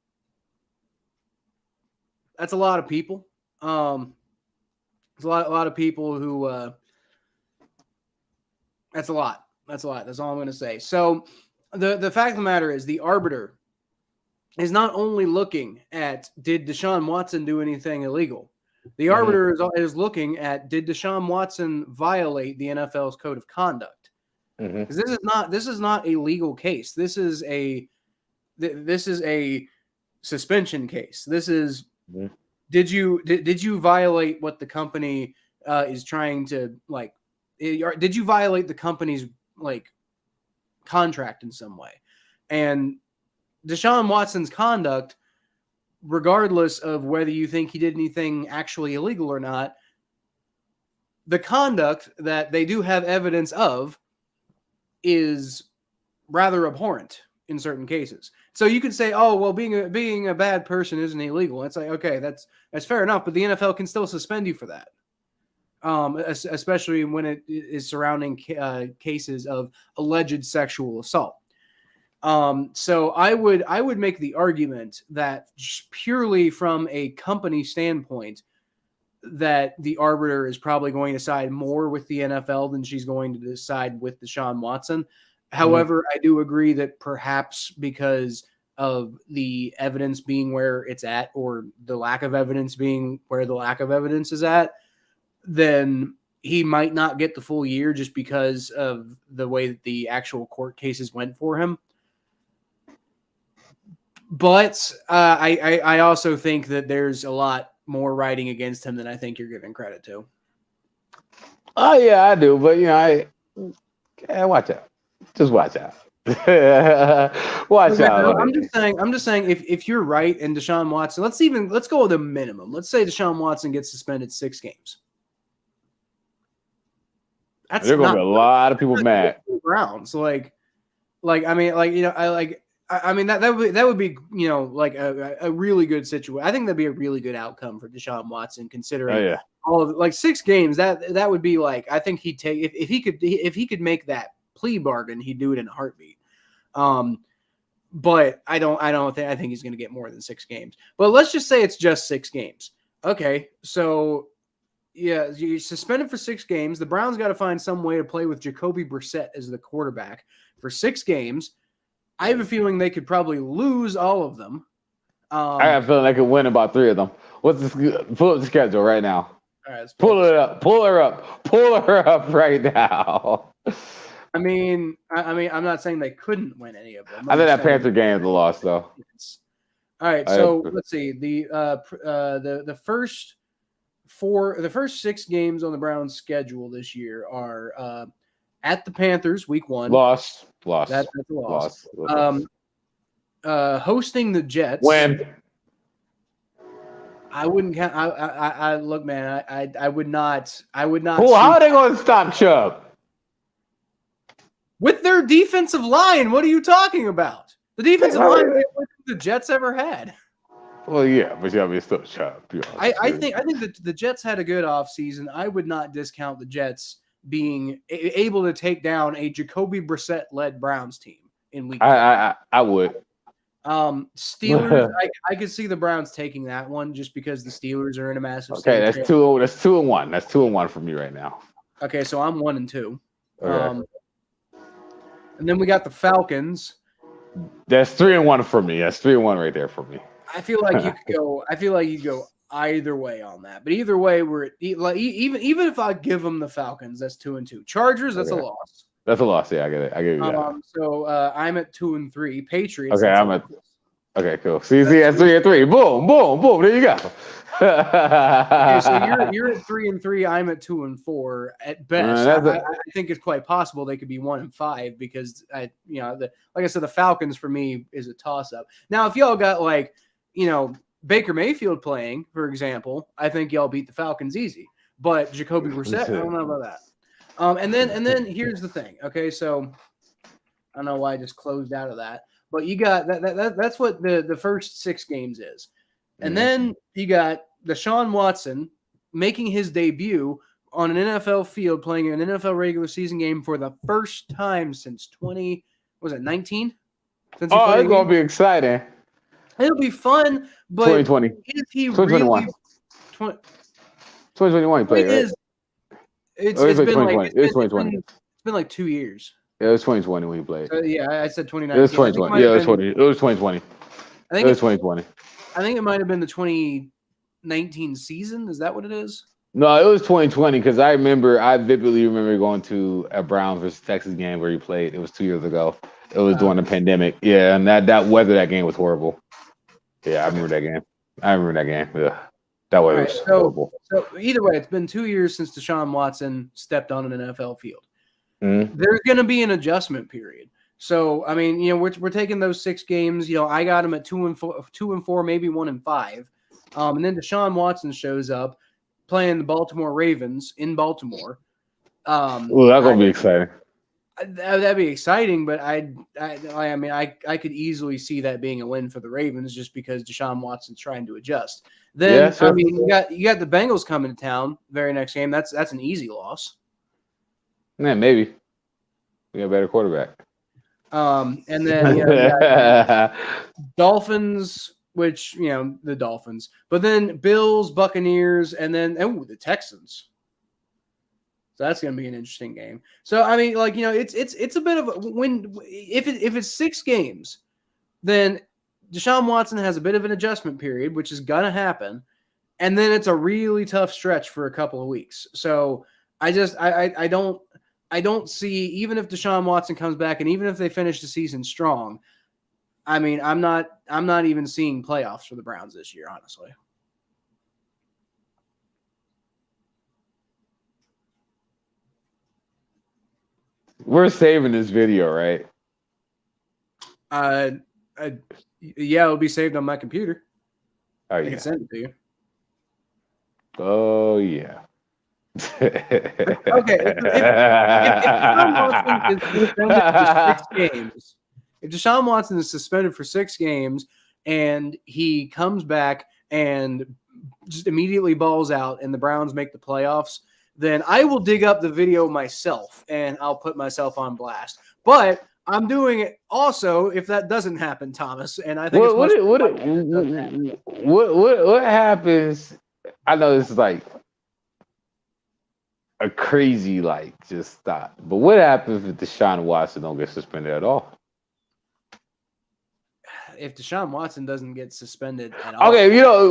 Speaker 1: That's a lot of people. It's a lot of people who that's a lot. That's all I'm going to say. So the fact of the matter is the arbiter is not only looking at, did Deshaun Watson do anything illegal? The arbiter is looking at, did Deshaun Watson violate the NFL's code of conduct? Because this is not a legal case. This is a suspension case. This is did you violate what the company is trying to, like? Did you violate the company's, like, contract in some way? And Deshaun Watson's conduct, regardless of whether you think he did anything actually illegal or not, the conduct that they do have evidence of is rather abhorrent in certain cases. So you could say, oh, well, being a bad person isn't illegal. It's like, okay, that's fair enough, but the NFL can still suspend you for that. especially when it is surrounding cases of alleged sexual assault. So I would make the argument that purely from a company standpoint, that the arbiter is probably going to side more with the NFL than she's going to decide with DeShaun Watson. However, I do agree that perhaps because of the evidence being where it's at, or the lack of evidence being where the lack of evidence is at, then he might not get the full year just because of the way that the actual court cases went for him. But I also think that there's a lot more writing against him than I think you're giving credit to.
Speaker 2: Oh yeah, I do, but watch out. Just watch out. Watch out.
Speaker 1: I'm just saying if you're right and DeShaun Watson, let's go with a minimum. Let's say DeShaun Watson gets suspended 6 games.
Speaker 2: There's gonna be a lot of people mad.
Speaker 1: Browns, that would be a really good situation. I think that'd be a really good outcome for DeShaun Watson, considering all of 6 games. That would be I think he'd take if he could make that plea bargain, he'd do it in a heartbeat. But I think he's going to get more than 6 games. But let's just say it's just 6 games. Okay, so yeah, you're suspended for 6 games. The Browns got to find some way to play with Jacoby Brissett as the quarterback for 6 games. I have a feeling they could probably lose all of them.
Speaker 2: I have a feeling they could win about 3 of them. Pull up the schedule right now.
Speaker 1: All right,
Speaker 2: pull it up. Pull her up right now.
Speaker 1: I mean, I'm not saying they couldn't win any of them.
Speaker 2: I think that Panther game is a loss, though.
Speaker 1: All right, so let's see the first 6 games on the Browns' schedule this year are at the Panthers, week 1.
Speaker 2: Loss.
Speaker 1: That's a loss. Hosting the Jets.
Speaker 2: Win.
Speaker 1: I wouldn't count. I look, man. I would not.
Speaker 2: Well, how are they going to stop Chubb?
Speaker 1: With their defensive line, what are you talking about? The defensive line the Jets ever had.
Speaker 2: Well, yeah, but still Chubb.
Speaker 1: I think that the Jets had a good offseason. I would not discount the Jets being able to take down a Jacoby Brissett-led Browns team in week 2.
Speaker 2: I would.
Speaker 1: Steelers, I could see the Browns taking that one just because the Steelers are in a massive.
Speaker 2: Okay, that's 2-1. That's 2-1 for me right now.
Speaker 1: Okay, so I'm 1-2.
Speaker 2: Okay.
Speaker 1: And then we got the Falcons.
Speaker 2: That's 3-1 for me. That's 3-1 right there for me.
Speaker 1: I feel like you could go. I feel like you go either way on that. But either way, even if I give them the Falcons, that's 2-2. Chargers, that's a loss.
Speaker 2: That's a loss. Yeah, I get it. I give you that.
Speaker 1: So I'm at 2-3. Patriots.
Speaker 2: Okay, I'm at. Okay, cool. See, that's 3-3. Boom, boom, boom. There you go.
Speaker 1: Okay, so you're at 3-3. I'm at 2-4 at best. I think it's quite possible they could be 1-5 because like I said, the Falcons for me is a toss up. Now, if y'all got Baker Mayfield playing, for example, I think y'all beat the Falcons easy. But Jacoby Brissett, I don't know about that. And then here's the thing. Okay, so I don't know why I just closed out of that, but you got that's what the first 6 games is. And then you got DeShaun Watson making his debut on an NFL field, playing an NFL regular season game for the first time since 19?
Speaker 2: It's going to be exciting.
Speaker 1: It'll be fun, but
Speaker 2: 2020.
Speaker 1: Is he
Speaker 2: 2021.
Speaker 1: Really
Speaker 2: 2021 he played, right?
Speaker 1: It's been like 2 years.
Speaker 2: Yeah, it was 2020 when he played.
Speaker 1: Yeah, I said 2019.
Speaker 2: It was 2020. Yeah, it was 2020.
Speaker 1: I think
Speaker 2: it was 2020.
Speaker 1: I think it might have been the 2019 season. Is that what it is?
Speaker 2: No, it was 2020 because I vividly remember going to a Browns versus Texas game where he played. It was 2 years ago. It was during the pandemic. Yeah, and that weather that game was horrible. Yeah, I remember that game. Yeah. That weather was horrible.
Speaker 1: So either way, it's been 2 years since DeShaun Watson stepped on an NFL field.
Speaker 2: Mm-hmm.
Speaker 1: There's going to be an adjustment period. So, I mean, we're taking those 6 games. I got him at 2-4, maybe 1-5. And then DeShaun Watson shows up playing the Baltimore Ravens in Baltimore.
Speaker 2: Well, that's going to be exciting.
Speaker 1: That'd be exciting, but I mean, I could easily see that being a win for the Ravens just because DeShaun Watson's trying to adjust. Then, I mean, you got the Bengals coming to town very next game. That's an easy loss.
Speaker 2: Yeah, maybe. We got a better quarterback.
Speaker 1: And then you got Dolphins, which the Dolphins, but then Bills, Buccaneers, and then the Texans. So that's going to be an interesting game. So I mean, it's a bit of a when if it's 6 games, then DeShaun Watson has a bit of an adjustment period, which is going to happen, and then it's a really tough stretch for a couple of weeks. So I don't see, even if DeShaun Watson comes back and even if they finish the season strong, I mean, I'm not even seeing playoffs for the Browns this year, honestly.
Speaker 2: We're saving this video, right?
Speaker 1: Yeah, it'll be saved on my computer.
Speaker 2: Oh,
Speaker 1: I can send it to you.
Speaker 2: Oh, yeah.
Speaker 1: Okay. If DeShaun Watson is suspended for 6 games and he comes back and just immediately balls out and the Browns make the playoffs, then I will dig up the video myself and I'll put myself on blast. But I'm doing it also if that doesn't happen, Thomas. And I think
Speaker 2: what happens? I know this is like a crazy just thought, but what happens if DeShaun Watson don't get suspended at all?
Speaker 1: If DeShaun Watson doesn't get suspended at all,
Speaker 2: okay,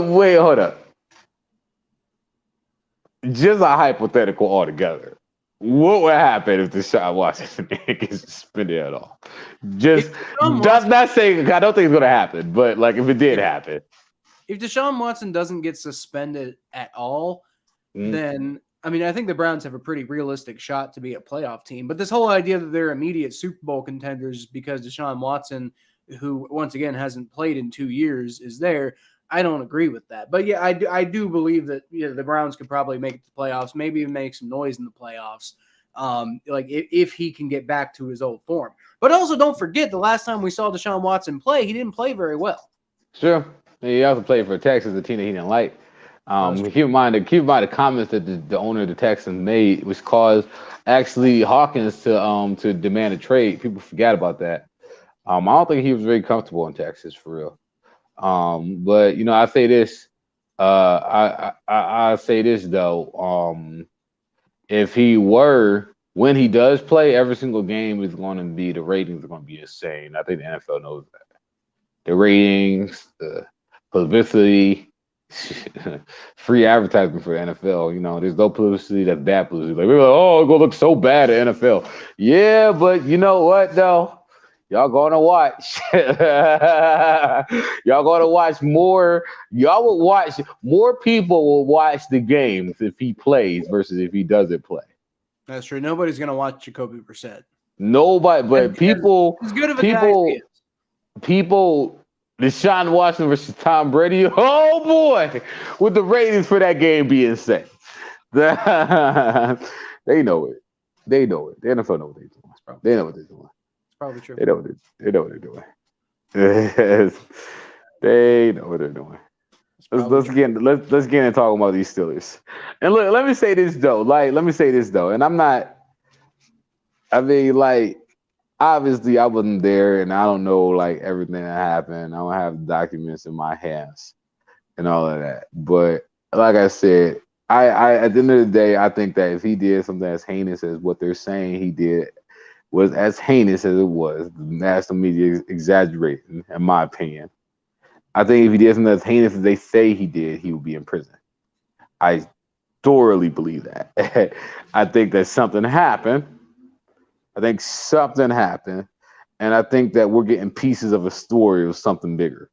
Speaker 2: wait, hold up. Just a hypothetical altogether. What would happen if DeShaun Watson gets suspended at all? Just not saying I don't think it's going to happen, but if it did happen.
Speaker 1: If DeShaun Watson doesn't get suspended at all, then I mean, I think the Browns have a pretty realistic shot to be a playoff team. But this whole idea that they're immediate Super Bowl contenders because Deshaun Watson, who once again hasn't played in 2 years, is there, I don't agree with that. But yeah, I do believe that the Browns could probably make it to the playoffs, maybe even make some noise in the playoffs, if he can get back to his old form. But also don't forget, the last time we saw Deshaun Watson play, he didn't play very well.
Speaker 2: Sure. He also played for Texas, a team that he didn't like. Keep in mind the comments that the owner of the Texans made, which caused actually Hawkins to demand a trade. People forgot about that. I don't think he was very comfortable in Texas for real. But I say this. I say this though. If he were, when he does play, every single game is going to be, the ratings are going to be insane. I think the NFL knows that. The ratings, the publicity. Free advertisement for the NFL. There's no publicity that's bad publicity. We're like, oh, it's gonna look so bad at NFL. Yeah, but you know what though? Y'all gonna watch. Y'all gonna watch more. Y'all will watch more. People will watch the games if he plays versus if he doesn't play.
Speaker 1: That's true. Nobody's gonna watch Jacoby Brissett.
Speaker 2: Nobody, but people.
Speaker 1: As good of a guy as he is.
Speaker 2: People. DeShaun Watson versus Tom Brady. Oh boy, with the ratings for that game being insane. They know it. They know it. The NFL know what they're doing. They know what they're doing.
Speaker 1: It's probably true.
Speaker 2: They know what they're doing. They know what they're doing. Let's get into talking about these Steelers. And look, let me say this though. And I'm not. I mean, obviously, I wasn't there, and I don't know everything that happened. I don't have documents in my hands and all of that. But like I said, I at the end of the day, I think that if he did something as heinous as what they're saying he did, was as heinous as it was, the national media exaggerating, in my opinion. I think if he did something as heinous as they say he did, he would be in prison. I thoroughly believe that. I think that something happened. And I think that we're getting pieces of a story of something bigger.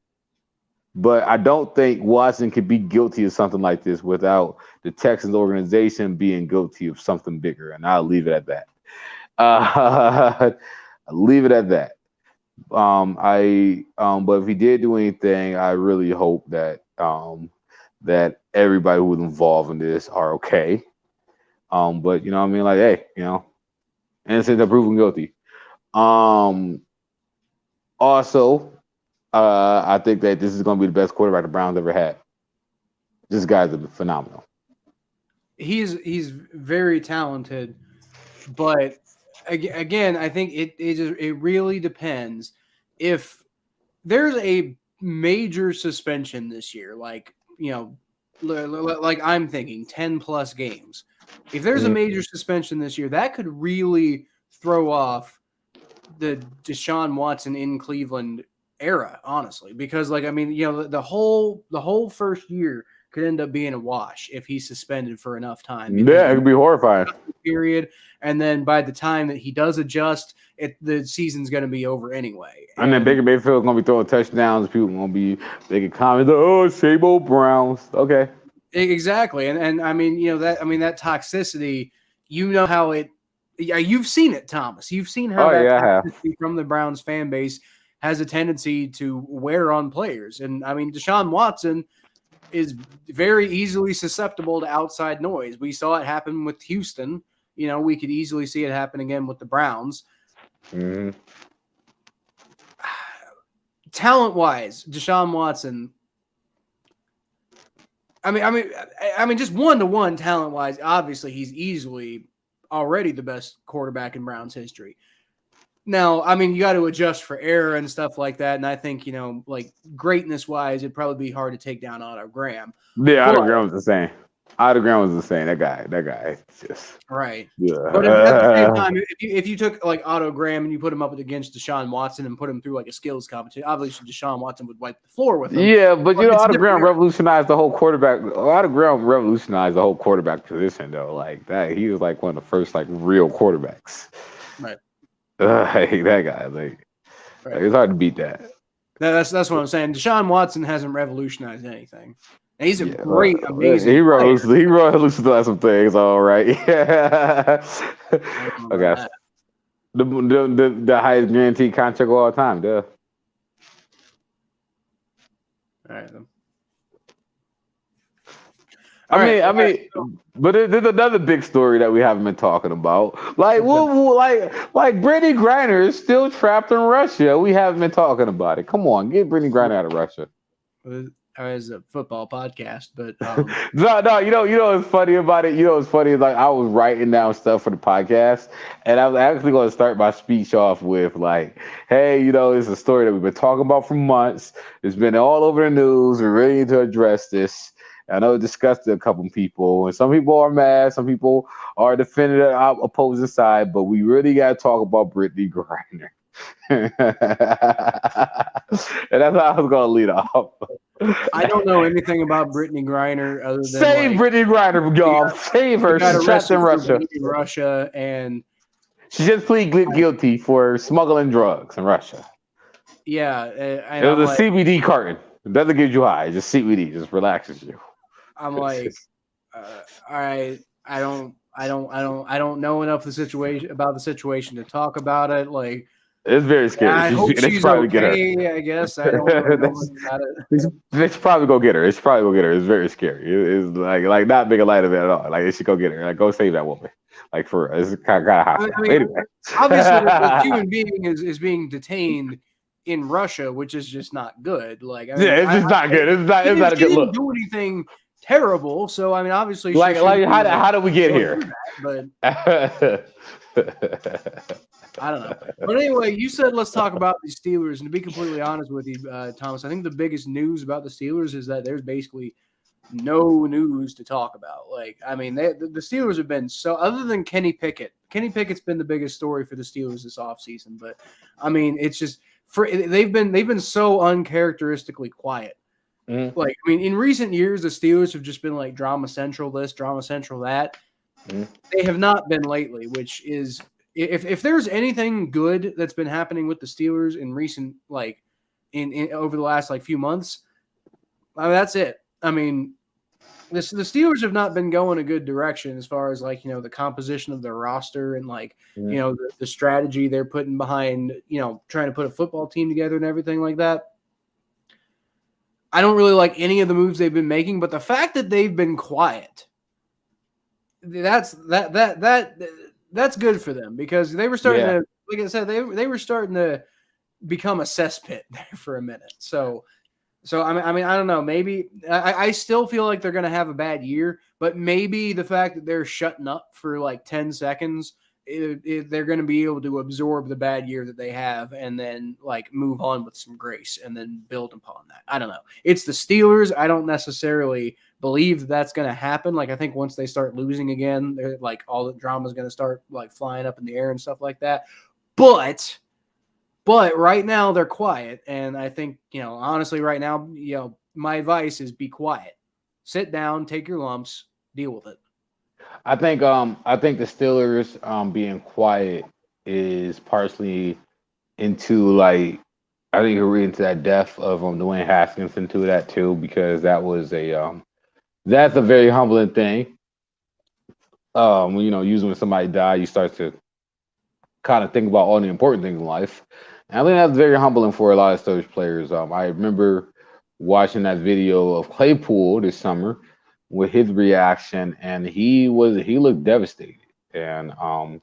Speaker 2: But I don't think Watson could be guilty of something like this without the Texans organization being guilty of something bigger, and I'll leave it at that. I'll leave it at that. But if he did do anything, I really hope that that everybody who was involved in this are okay. But hey, innocent until proven guilty. Also, I think that this is going to be the best quarterback the Browns ever had. This guy's phenomenal.
Speaker 1: He's very talented, but again, I think it really depends. If there's a major suspension this year, like like I'm thinking 10 plus games. If there's a major suspension this year, that could really throw off the DeShaun Watson in Cleveland era, honestly, because the whole first year could end up being a wash if he's suspended for enough time.
Speaker 2: Yeah, it could be horrifying.
Speaker 1: Period. And then by the time that he does adjust, the season's going to be over anyway.
Speaker 2: And then Baker Mayfield's going to be throwing touchdowns. People going to be making comments, oh, same old Browns. Okay.
Speaker 1: Exactly. And I mean, that toxicity, how it, you've seen it, Thomas. You've seen how toxicity from the Browns fan base has a tendency to wear on players. And I mean, DeShaun Watson is very easily susceptible to outside noise. We saw it happen with Houston. We could easily see it happen again with the Browns.
Speaker 2: Mm-hmm.
Speaker 1: Talent-wise, DeShaun Watson. I mean, just 1-to-1 talent-wise, obviously he's easily already the best quarterback in Browns history. Now, I mean, you got to adjust for error and stuff like that. And I think, like greatness-wise, it'd probably be hard to take down Otto Graham.
Speaker 2: Yeah, Otto Graham was the same. Otto Graham was the same. That guy just
Speaker 1: right.
Speaker 2: Yeah.
Speaker 1: But at the same time, if you took like Otto Graham and you put him up against DeShaun Watson and put him through like a skills competition, obviously DeShaun Watson would wipe the floor with him.
Speaker 2: Yeah, but Otto Graham revolutionized the whole quarterback. Otto Graham revolutionized the whole quarterback position though. Like that, he was like one of the first like real quarterbacks.
Speaker 1: Right.
Speaker 2: That guy, like it's hard to beat that.
Speaker 1: That's what I'm saying. DeShaun Watson hasn't revolutionized anything. And he's a great, amazing.
Speaker 2: He revolutionized some things, all right. Yeah. Okay. The highest guaranteed contract of all time, duh.
Speaker 1: All right. Then.
Speaker 2: I mean, but there's another big story that we haven't been talking about. Like, like Brittany Griner is still trapped in Russia. We haven't been talking about it. Come on, get Brittany Griner out of Russia.
Speaker 1: As a football podcast, but
Speaker 2: no, you know what's funny about it? What's funny is like I was writing down stuff for the podcast, and I was actually going to start my speech off with like, "Hey, it's a story that we've been talking about for months. It's been all over the news. We're ready to address this." I know it disgusted a couple people, and some people are mad, some people are defending the opposing side, but we really got to talk about Brittany Griner. And that's how I was going to lead off.
Speaker 1: I don't know anything about Brittany Griner other than
Speaker 2: save Brittany Griner, y'all. Save her. She's trapped in
Speaker 1: Russia, and
Speaker 2: she just pleaded guilty for smuggling drugs in Russia.
Speaker 1: Yeah,
Speaker 2: it was a CBD carton. It doesn't give you high. Just CBD, just relaxes you.
Speaker 1: I'm like, all right. I don't know enough about the situation to talk about it. Like.
Speaker 2: It's very scary.
Speaker 1: I hope she's
Speaker 2: probably
Speaker 1: okay,
Speaker 2: get her.
Speaker 1: I guess. I don't know about it.
Speaker 2: They should probably go get her. It's probably go get her. It's very scary. It's like not big a light of it at all. Like, they should go get her. Like, go save that woman. Like, for real. It's kind of hot. Anyway.
Speaker 1: Obviously, the human being is being detained in Russia, which is just not good. Like, I mean,
Speaker 2: it's just not good. It's not a good look.
Speaker 1: She didn't do anything terrible. So, I mean, obviously,
Speaker 2: how did we get here?
Speaker 1: That, but I don't know. But anyway, you said let's talk about the Steelers. And to be completely honest with you, Thomas, I think the biggest news about the Steelers is that there's basically no news to talk about. Like, I mean, the Steelers have been so, other than Kenny Pickett. Kenny Pickett's been the biggest story for the Steelers this offseason. But, I mean, it's just they've been so uncharacteristically quiet.
Speaker 2: Mm-hmm.
Speaker 1: Like, I mean, in recent years, the Steelers have just been like drama central this, drama central that. Mm-hmm. They have not been lately, which is – if there's anything good that's been happening with the Steelers in recent, like, in over the last like few months, I mean, that's it. I mean, the Steelers have not been going a good direction as far as like, the composition of their roster and like, the strategy they're putting behind, trying to put a football team together and everything like that. I don't really like any of the moves they've been making, but the fact that they've been quiet, that's good for them because they were starting to, like I said, they were starting to become a cesspit there for a minute. So I mean, I don't know. Maybe I still feel like they're going to have a bad year, but maybe the fact that they're shutting up for like 10 seconds, they're going to be able to absorb the bad year that they have and then like move on with some grace and then build upon that. I don't know. It's the Steelers. I don't necessarily believe that's going to happen. Like I think once they start losing again, they're like all the drama is going to start like flying up in the air and stuff like that. But right now they're quiet, and I think, honestly, right now, my advice is be quiet, sit down, take your lumps, deal with it.
Speaker 2: I think the Steelers being quiet is partially into like I think you're into that death of Dwayne Haskins into that too because that was that's a very humbling thing. Usually when somebody dies, you start to kind of think about all the important things in life. And I think that's very humbling for a lot of Steelers players. I remember watching that video of Claypool this summer with his reaction, and he looked devastated. And I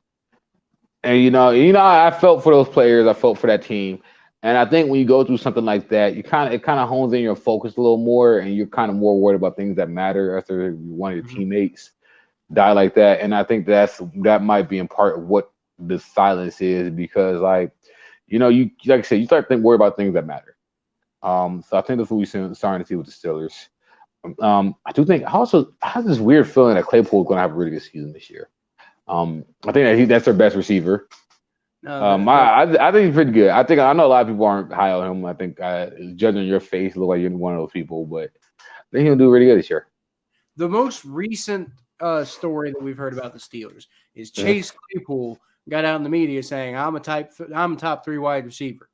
Speaker 2: felt for those players, I felt for that team. And I think when you go through something like that, it kind of hones in your focus a little more, and you're kind of more worried about things that matter after one of your teammates die like that. And I think that might be in part of what the silence is because you like I said, you start to worry about things that matter. So I think that's what we're starting to see with the Steelers. I do think I have this weird feeling that Claypool is going to have a really good season this year. I think that's their best receiver. I think he's pretty good. I know a lot of people aren't high on him. I think judging your face, look like you're one of those people, but I think he'll do really good this year.
Speaker 1: The most recent story that we've heard about the Steelers is Chase Claypool got out in the media saying, I'm a top 3 wide receiver.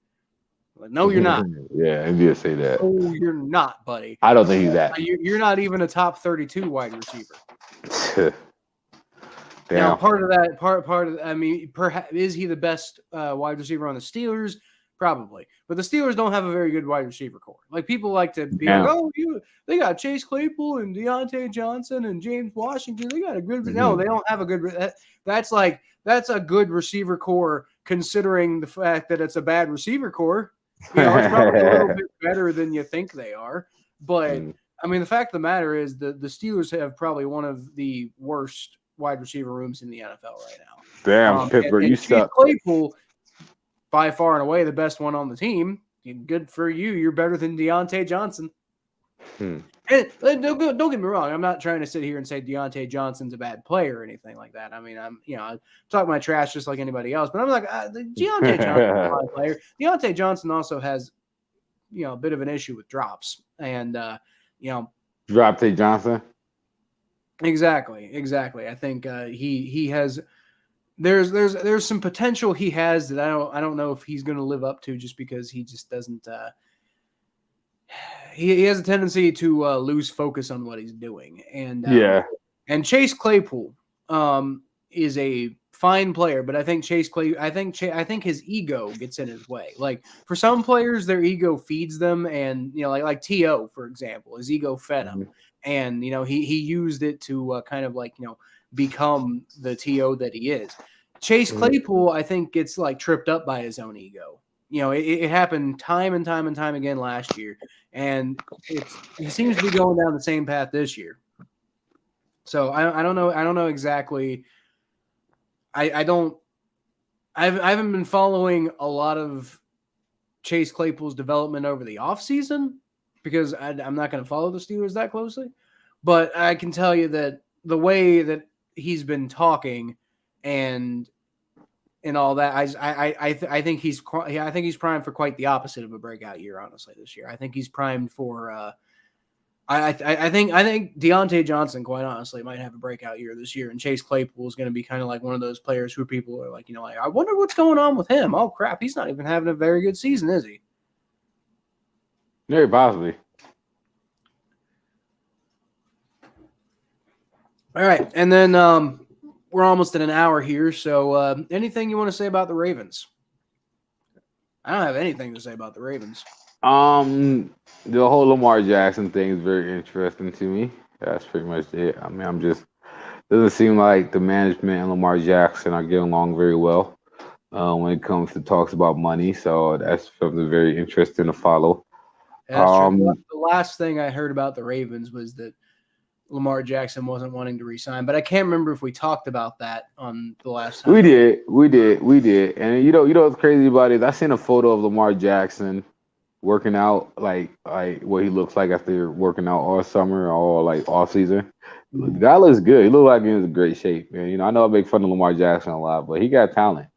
Speaker 1: Like, no, you're not.
Speaker 2: Yeah, he did say that.
Speaker 1: Oh, you're not, buddy.
Speaker 2: I don't think he's that.
Speaker 1: You're not even a top 32 wide receiver.
Speaker 2: Damn.
Speaker 1: Now, part of that, I mean, perhaps is he the best wide receiver on the Steelers? Probably, but the Steelers don't have a very good wide receiver core. Like people like to be like, oh, they got Chase Claypool and Deontay Johnson and James Washington. They got a good. No, they don't have a good. That's a good receiver core considering the fact that it's a bad receiver core. It's probably a little bit better than you think they are. But I mean, the fact of the matter is the Steelers have probably one of the worst wide receiver rooms in the NFL right now.
Speaker 2: Damn, Pittsburgh, you suck.
Speaker 1: Claypool, by far and away the best one on the team. Good for you. You're better than Deontay Johnson. And don't get me wrong. I'm not trying to sit here and say Deontay Johnson's a bad player or anything like that. I mean, I'm talking my trash just like anybody else. But I'm like, Deontay Johnson's a bad player. Deontay Johnson also has, a bit of an issue with drops. And,
Speaker 2: Deontay Johnson?
Speaker 1: Exactly. I think he has there's some potential he has that I don't know if he's going to live up to just because he just doesn't he has a tendency to lose focus on what he's doing. And Chase Claypool is a fine player, but I think I think his ego gets in his way. Like for some players, their ego feeds them, and like T.O., for example, his ego fed him. And, he used it to kind of become the T.O. that he is. Chase Claypool, I think, gets tripped up by his own ego. It happened time and time and time again last year. And he seems to be going down the same path this year. So I don't know. I don't know exactly. I haven't been following a lot of Chase Claypool's development over the offseason. Because I'm not going to follow the Steelers that closely, but I can tell you that the way that he's been talking and all that, I think he's primed for quite the opposite of a breakout year. Honestly, this year, I think he's primed for. I think Deontay Johnson, quite honestly, might have a breakout year this year, and Chase Claypool is going to be kind of like one of those players who people are like, I wonder what's going on with him. Oh crap, he's not even having a very good season, is he?
Speaker 2: Very possibly.
Speaker 1: All right, and then we're almost at an hour here. So, anything you want to say about the Ravens? I don't have anything to say about the Ravens.
Speaker 2: The whole Lamar Jackson thing is very interesting to me. That's pretty much it. I mean, doesn't seem like the management and Lamar Jackson are getting along very well when it comes to talks about money. So that's something very interesting to follow.
Speaker 1: That's true. The last thing I heard about the Ravens was that Lamar Jackson wasn't wanting to resign, but I can't remember if we talked about that on the last time.
Speaker 2: We did. And you know what's crazy about it is I seen a photo of Lamar Jackson working out, like what he looks like after working out all summer or like all season. The guy looks good. He looks like he's in great shape. And I know I make fun of Lamar Jackson a lot, but he got talent.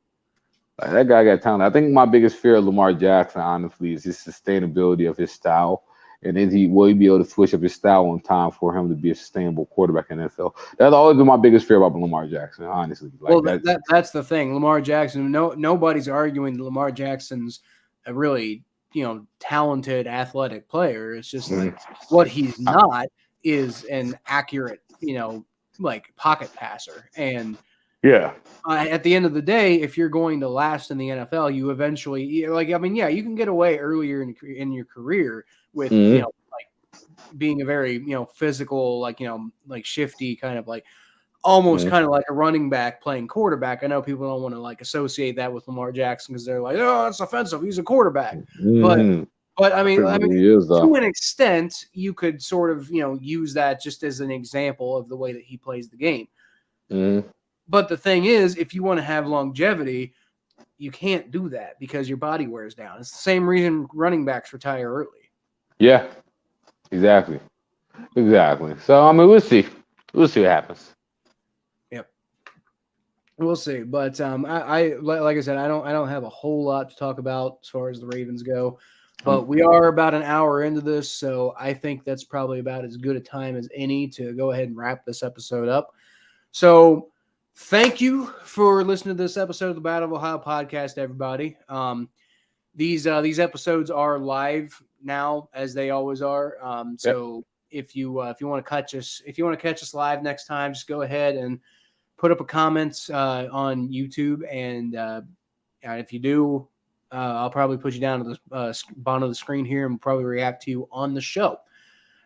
Speaker 2: Like, that guy got talent. I think my biggest fear of Lamar Jackson, honestly, is his sustainability of his style. And will he be able to switch up his style on time for him to be a sustainable quarterback in the NFL? That's always been my biggest fear about Lamar Jackson, honestly.
Speaker 1: Like, well, that's the thing. Lamar Jackson, nobody's arguing that Lamar Jackson's a really, talented athletic player. It's just like what he's not is an accurate, like pocket passer. And
Speaker 2: yeah,
Speaker 1: at the end of the day, if you're going to last in the NFL, you eventually, you can get away earlier in your career with, like being a very, physical, like, like shifty kind of like almost kind of like a running back playing quarterback. I know people don't want to like associate that with Lamar Jackson because they're like, oh, that's offensive. He's a quarterback. But I mean, to an extent, you could sort of, use that just as an example of the way that he plays the game. But the thing is, if you want to have longevity, you can't do that because your body wears down. It's the same reason running backs retire early.
Speaker 2: Yeah, exactly. So, I mean, we'll see. We'll see what happens.
Speaker 1: Yep. We'll see. But I like I said, I don't have a whole lot to talk about as far as the Ravens go. But we are about an hour into this, so I think that's probably about as good a time as any to go ahead and wrap this episode up. So thank you for listening to this episode of the Battle of Ohio podcast, everybody. These episodes are live now, as they always are. So if you want to catch us live next time, just go ahead and put up a comment on YouTube, and if you do, I'll probably put you down to the bottom of the screen here, and we'll probably react to you on the show.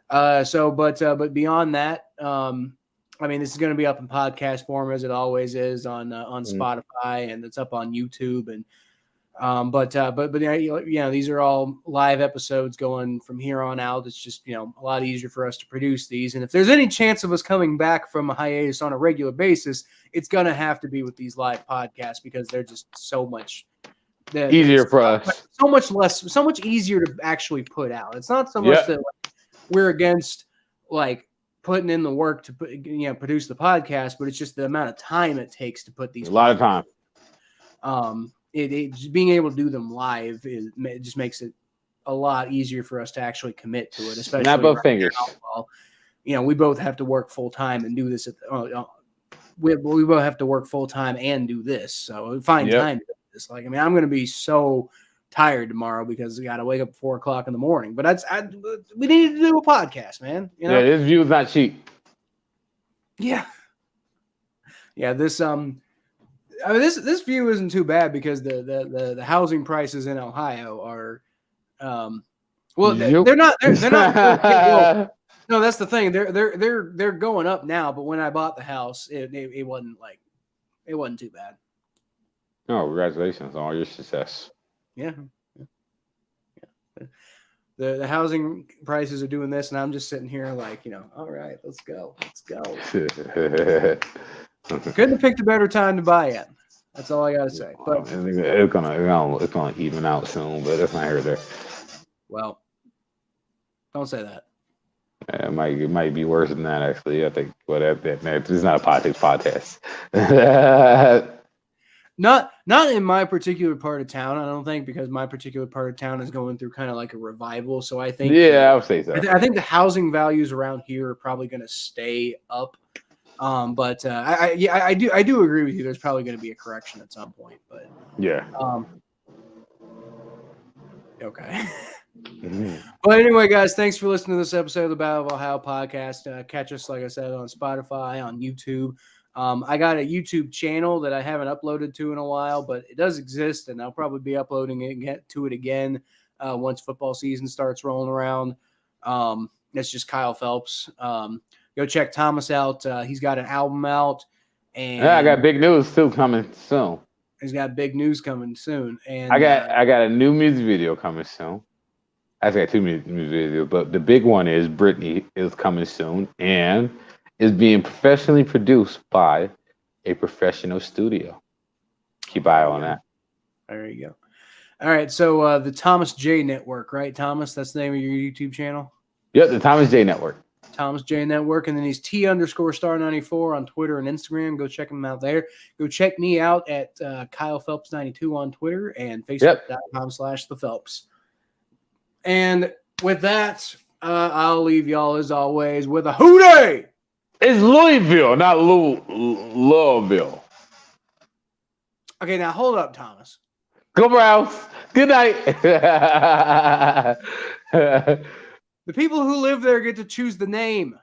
Speaker 1: But beyond that, I mean, this is going to be up in podcast form as it always is on Spotify, and it's up on YouTube. And these are all live episodes going from here on out. It's just a lot easier for us to produce these. And if there's any chance of us coming back from a hiatus on a regular basis, it's going to have to be with these live podcasts because they're just so much
Speaker 2: easier for us.
Speaker 1: So much easier to actually put out. It's not so much that we're against like putting in the work to produce the podcast, but it's just the amount of time it takes to put these.
Speaker 2: A lot of time.
Speaker 1: Just being able to do them live just makes it a lot easier for us to actually commit to it. Especially
Speaker 2: snap of fingers.
Speaker 1: Now, we both have to work full time and do this. We both have to work full time and do this, so find time to do this. Like, I mean, I'm going to be so tired tomorrow because we got to wake up at 4 o'clock in the morning. But we need to do a podcast, man.
Speaker 2: Yeah, this view is not cheap.
Speaker 1: Yeah. This I mean, this view isn't too bad because the housing prices in Ohio are, they're not. No, that's the thing. They're going up now. But when I bought the house, it wasn't too bad.
Speaker 2: Oh, congratulations on all your success.
Speaker 1: Yeah. The housing prices are doing this, and I'm just sitting here like, all right, let's go. Couldn't have picked a better time to buy it. That's all I gotta say. But
Speaker 2: it's gonna even out soon, but that's not here or there.
Speaker 1: Well, don't say that.
Speaker 2: It might be worse than that, actually. I think. But it's not a politics podcast.
Speaker 1: Not in my particular part of town, I don't think, because my particular part of town is going through kind of like a revival. So I think,
Speaker 2: I would say so.
Speaker 1: I think the housing values around here are probably going to stay up. But I do agree with you. There's probably going to be a correction at some point. But okay. But anyway, guys, thanks for listening to this episode of the Battle of Ohio podcast. Catch us, like I said, on Spotify, on YouTube. I got a YouTube channel that I haven't uploaded to in a while, but it does exist, and I'll probably be uploading it again once football season starts rolling around. That's just Kyle Phelps. Go Go check Thomas out. He's got an album out. And
Speaker 2: I got big news too coming soon.
Speaker 1: He's got big news coming soon. And
Speaker 2: I got a new music video coming soon. I've got 2 music videos, but the big one is Britney is coming soon and is being professionally produced by a professional studio. Keep an eye on that.
Speaker 1: There you go. All right, so the Thomas J Network, right? Thomas, that's the name of your YouTube channel?
Speaker 2: Yep, the Thomas J Network.
Speaker 1: Thomas J Network, and then he's T_star94 on Twitter and Instagram. Go check him out there. Go check me out at Kyle Phelps 92 on Twitter and Facebook.com/the Phelps. And with that, I'll leave y'all as always with a hootie.
Speaker 2: It's Louisville, not Louisville.
Speaker 1: Okay, now hold up, Thomas.
Speaker 2: Go Browns. Good night.
Speaker 1: The people who live there get to choose the name.